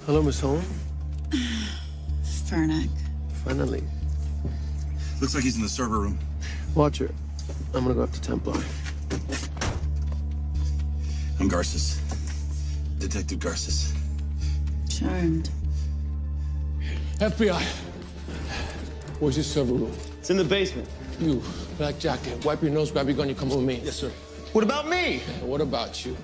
Hello, Miss Holmes. Fernack. Finally. Looks like he's in the server room. Watcher, I'm gonna go after Templar. I'm Garces. Detective Garces. Charmed. FBI. Where's your server room? It's in the basement. You, black jacket, wipe your nose, grab your gun, you come with me. Yes, sir. What about me? And what about you?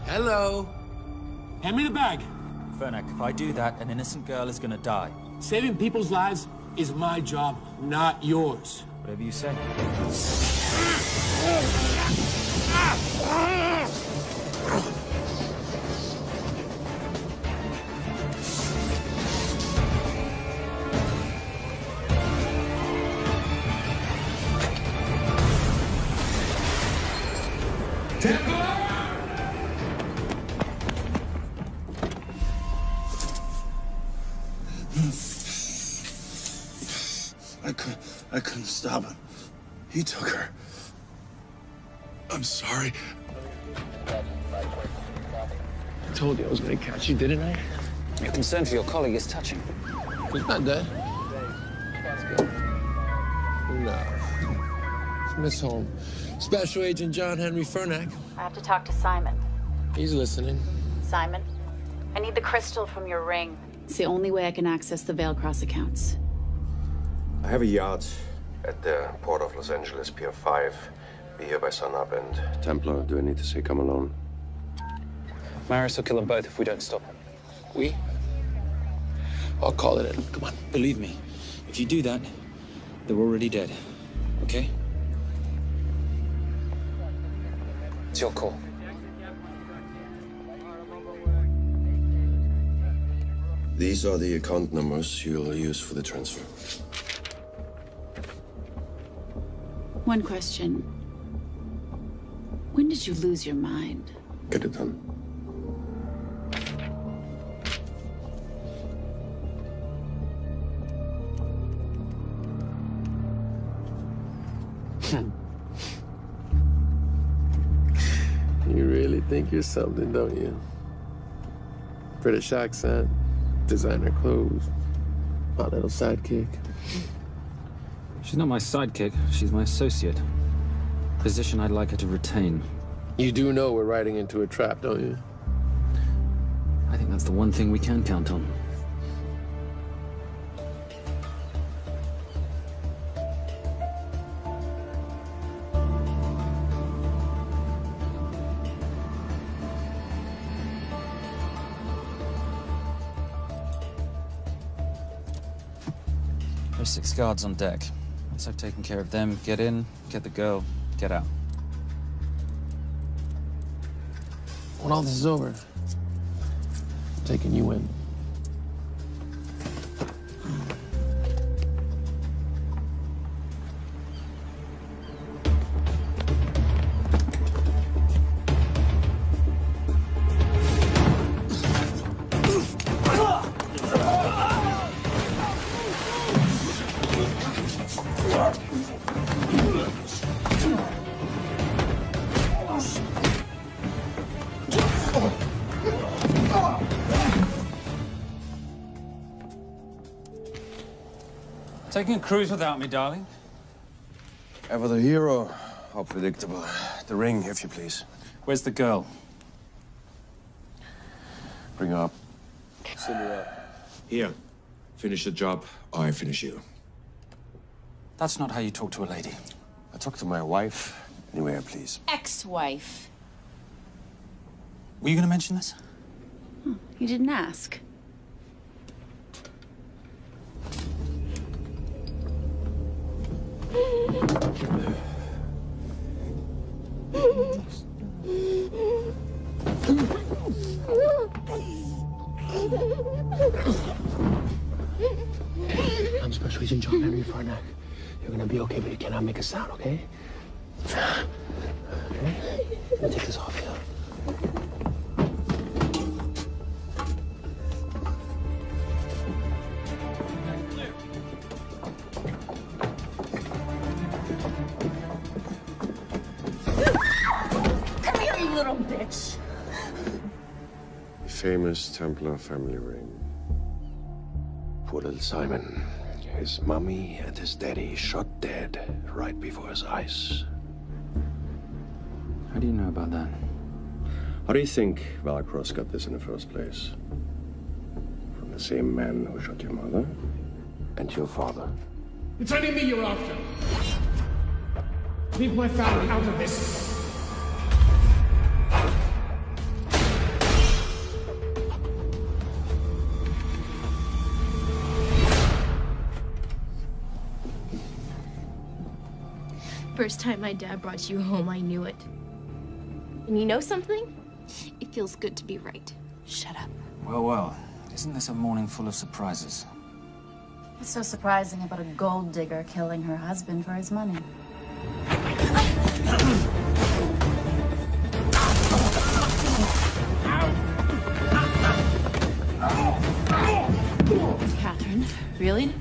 Hello. Hand me the bag. Fernack, if I do that, an innocent girl is gonna die. Saving people's lives is my job, not yours. Whatever you say. Stop him. He took her. I'm sorry. I told you I was gonna catch you, didn't I? Your concern for your colleague is touching. He's not dead. Let's go. No. It's Miss Holmes. Special Agent John Henry Fernack. I have to talk to Simon. He's listening. Simon, I need the crystal from your ring. It's the only way I can access the Veilcross accounts. I have a yacht at the port of Los Angeles, Pier 5. Be here by sunup. And Templar, do I need to say come alone? Maris will kill them both if we don't stop him. We? I'll call it in. Come on. Believe me, if you do that, they're already dead. Okay? It's your call. These are the account numbers you'll use for the transfer. One question. When did you lose your mind? Get it done. You really think you're something, don't you? British accent, designer clothes, my little sidekick. She's not my sidekick. She's my associate. Position I'd like her to retain. You do know we're riding into a trap, don't you? I think that's the one thing we can count on. There's 6 guards on deck. Once I've taken care of them, get in, get the girl, get out. When all this is over, I'm taking you in. Taking a cruise without me, darling? Ever the hero? How predictable. The ring, if you please. Where's the girl? Bring her up. Send her up. Here. Finish the job, or I finish you. That's not how you talk to a lady. I talk to my wife anywhere, please. Ex-wife. Were you going to mention this? You didn't ask. I'm Special Agent John Henry Fernack. You're gonna be okay, but you cannot make a sound, okay? Okay? Let me take this off here. Come here, you little bitch. The famous Templar family ring. Poor little Simon. His mummy and his daddy shot dead right before his eyes. How do you know about that? How do you think Veilcross got this in the first place? From the same man who shot your mother and your father. It's only me you're after. Leave my family out of this. First time my dad brought you home, I knew it. And you know something? It feels good to be right. Shut up. Well, well. Isn't this a morning full of surprises? What's so surprising about a gold digger killing her husband for his money? Catherine, really?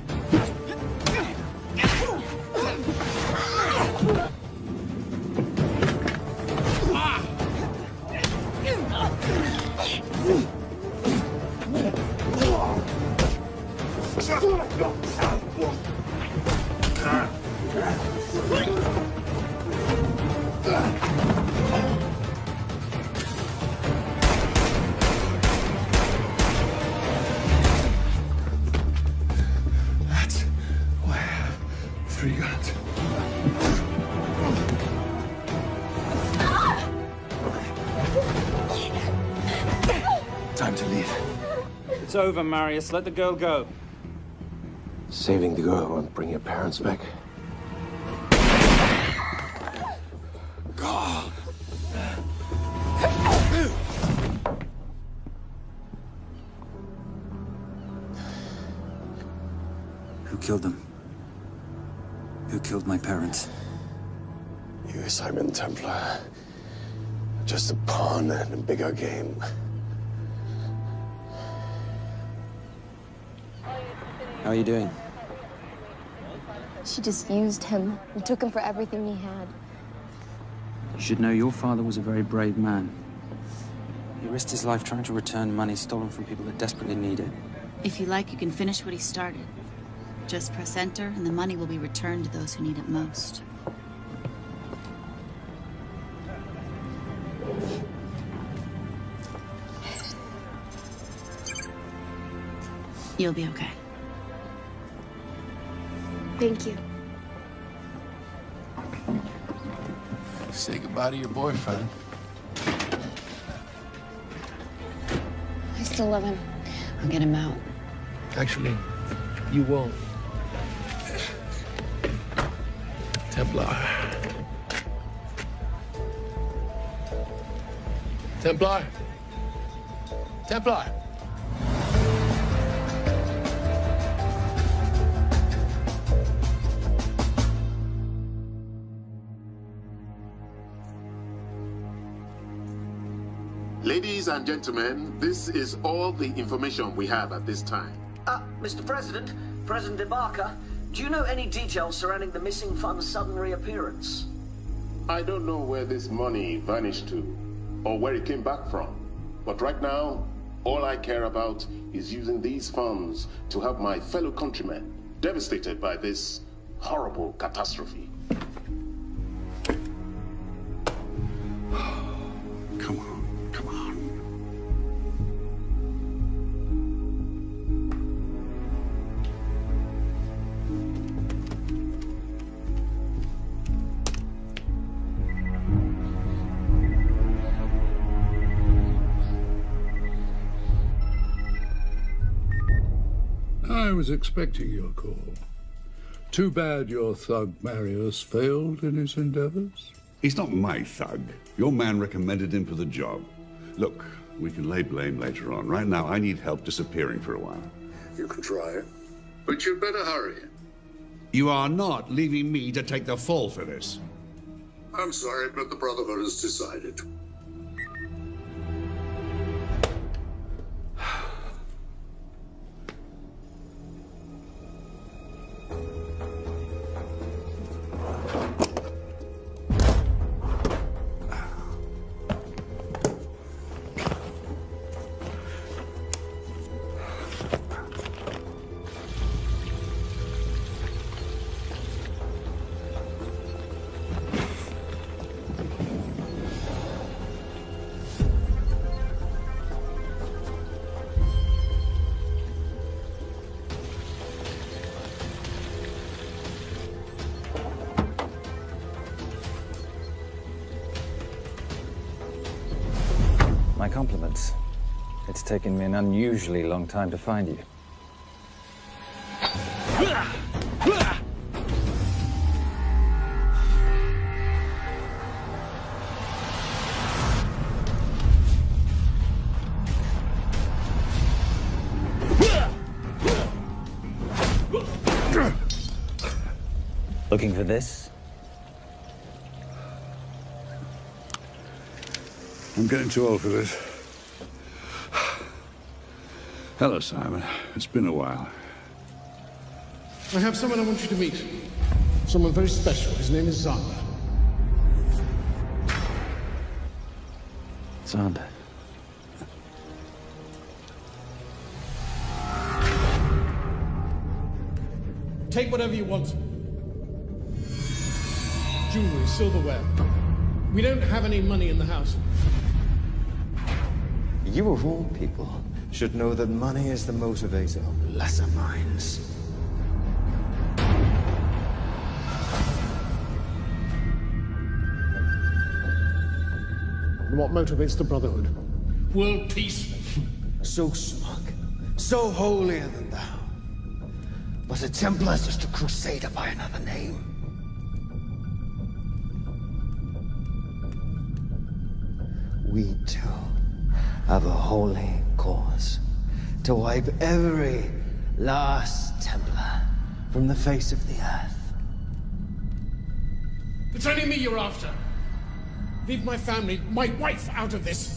Time to leave. It's over, Marius. Let the girl go. Saving the girl won't bring your parents back. God. Who killed them? Who killed my parents? You, Simon Templar. Just a pawn in a bigger game. How are you doing? She just used him and took him for everything he had. You should know your father was a very brave man. He risked his life trying to return money stolen from people that desperately need it. If you like, you can finish what he started. Just press enter, and the money will be returned to those who need it most. You'll be okay. Thank you. Say goodbye to your boyfriend. I still love him. I'll get him out. Actually, you won't. Templar. Templar. Templar. Ladies and gentlemen, this is all the information we have at this time. Mr. President, President Ibaka, do you know any details surrounding the missing fund's sudden reappearance? I don't know where this money vanished to, or where it came back from. But right now, all I care about is using these funds to help my fellow countrymen devastated by this horrible catastrophe. Come on, come on. I was expecting your call. Too bad your thug Marius failed in his endeavors. He's not my thug. Your man recommended him for the job. Look, we can lay blame later on. Right now, I need help disappearing for a while. You can try it, but you'd better hurry. You are not leaving me to take the fall for this. I'm sorry, but the Brotherhood has decided. My compliments. It's taken me an unusually long time to find you. Looking for this? I'm getting too old for this. Hello, Simon. It's been a while. I have someone I want you to meet. Someone very special. His name is Zander. Zander. Take whatever you want. Jewelry, silverware. We don't have any money in the house. You of all people should know that money is the motivator of lesser minds. And what motivates the Brotherhood? World peace. So smug, so holier than thou. Was the Templars just a crusader by another name? We too have a holy cause to wipe every last Templar from the face of the earth. It's only me you're after. Leave my family, my wife, out of this.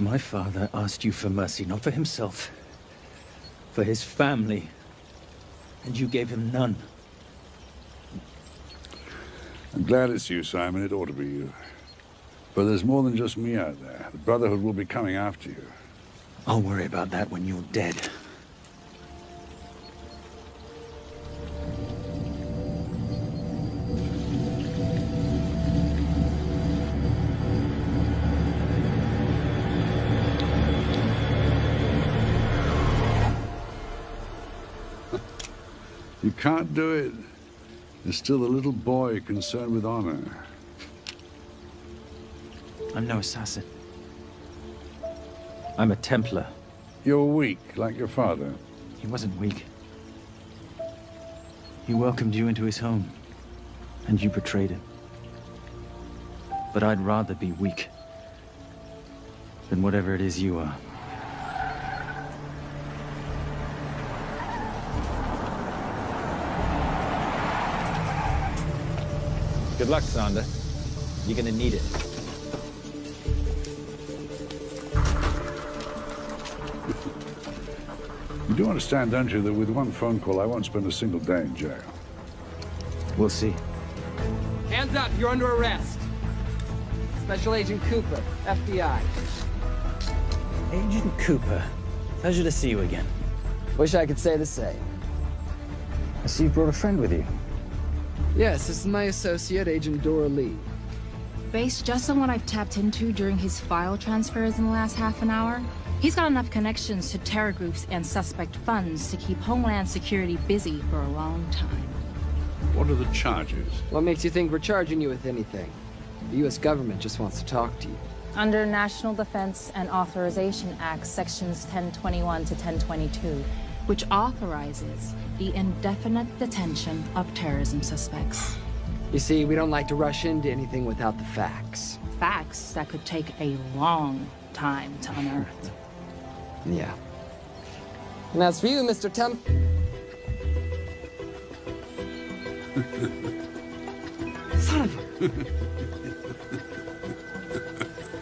My father asked you for mercy, not for himself, for his family, and you gave him none. I'm glad it's you, Simon. It ought to be you. But there's more than just me out there. The Brotherhood will be coming after you. I'll worry about that when you're dead. You can't do it. There's still a little boy concerned with honor. I'm no assassin. I'm a Templar. You're weak, like your father. He wasn't weak. He welcomed you into his home, and you betrayed him. But I'd rather be weak than whatever it is you are. Good luck, Sonda. You're gonna need it. You do understand, don't you, that with one phone call, I won't spend a single day in jail. We'll see. Hands up, you're under arrest. Special Agent Cooper, FBI. Agent Cooper, pleasure to see you again. Wish I could say the same. I see you brought a friend with you. Yes, this is my associate, Agent Dora Lee. Based just on what I've tapped into during his file transfers in the last half an hour, he's got enough connections to terror groups and suspect funds to keep Homeland Security busy for a long time. What are the charges? What makes you think we're charging you with anything? The U.S. government just wants to talk to you. Under National Defense and Authorization Act, Sections 1021 to 1022, which authorizes the indefinite detention of terrorism suspects. You see, we don't like to rush into anything without the facts. Facts that could take a long time to unearth. Yeah. And as for you, Mr. Temp... Son of a...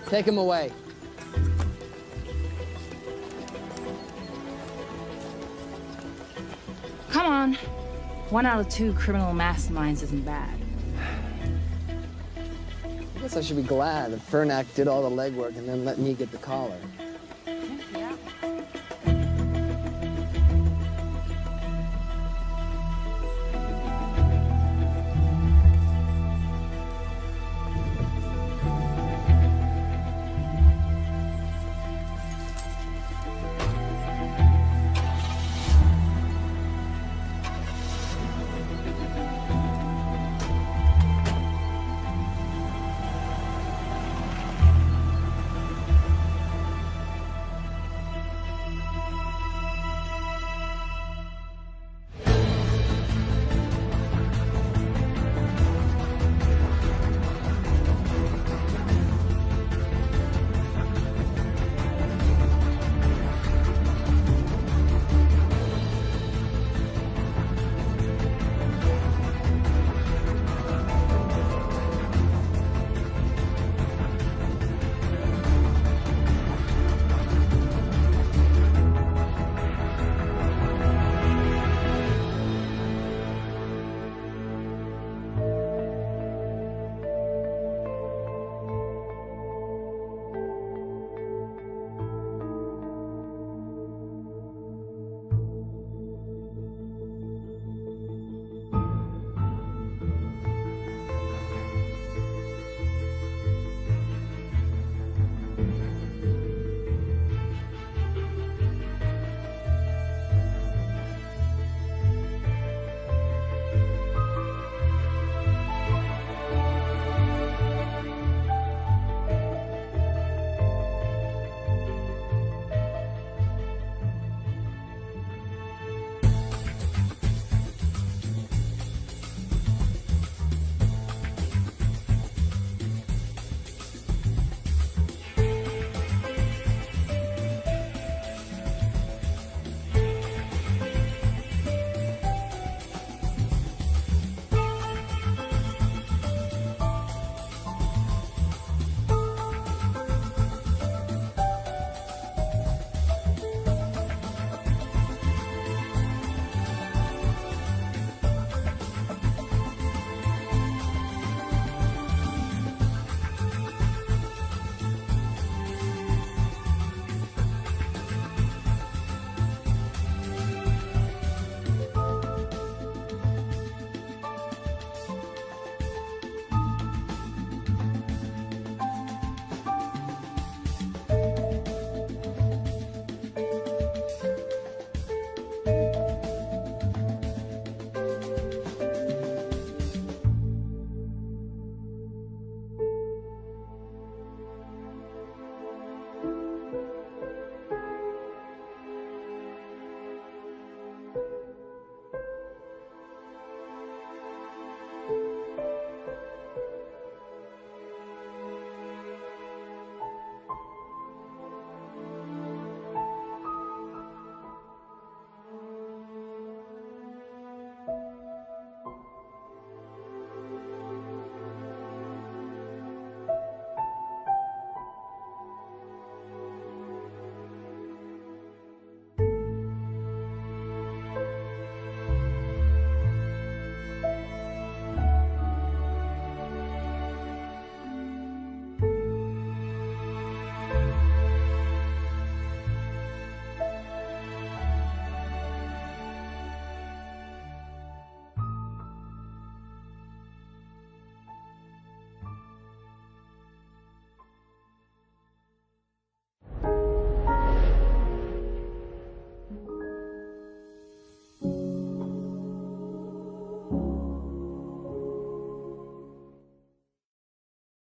Take him away. Come on. 1 out of 2 criminal masterminds isn't bad. I guess I should be glad that Fernak did all the legwork and then let me get the collar.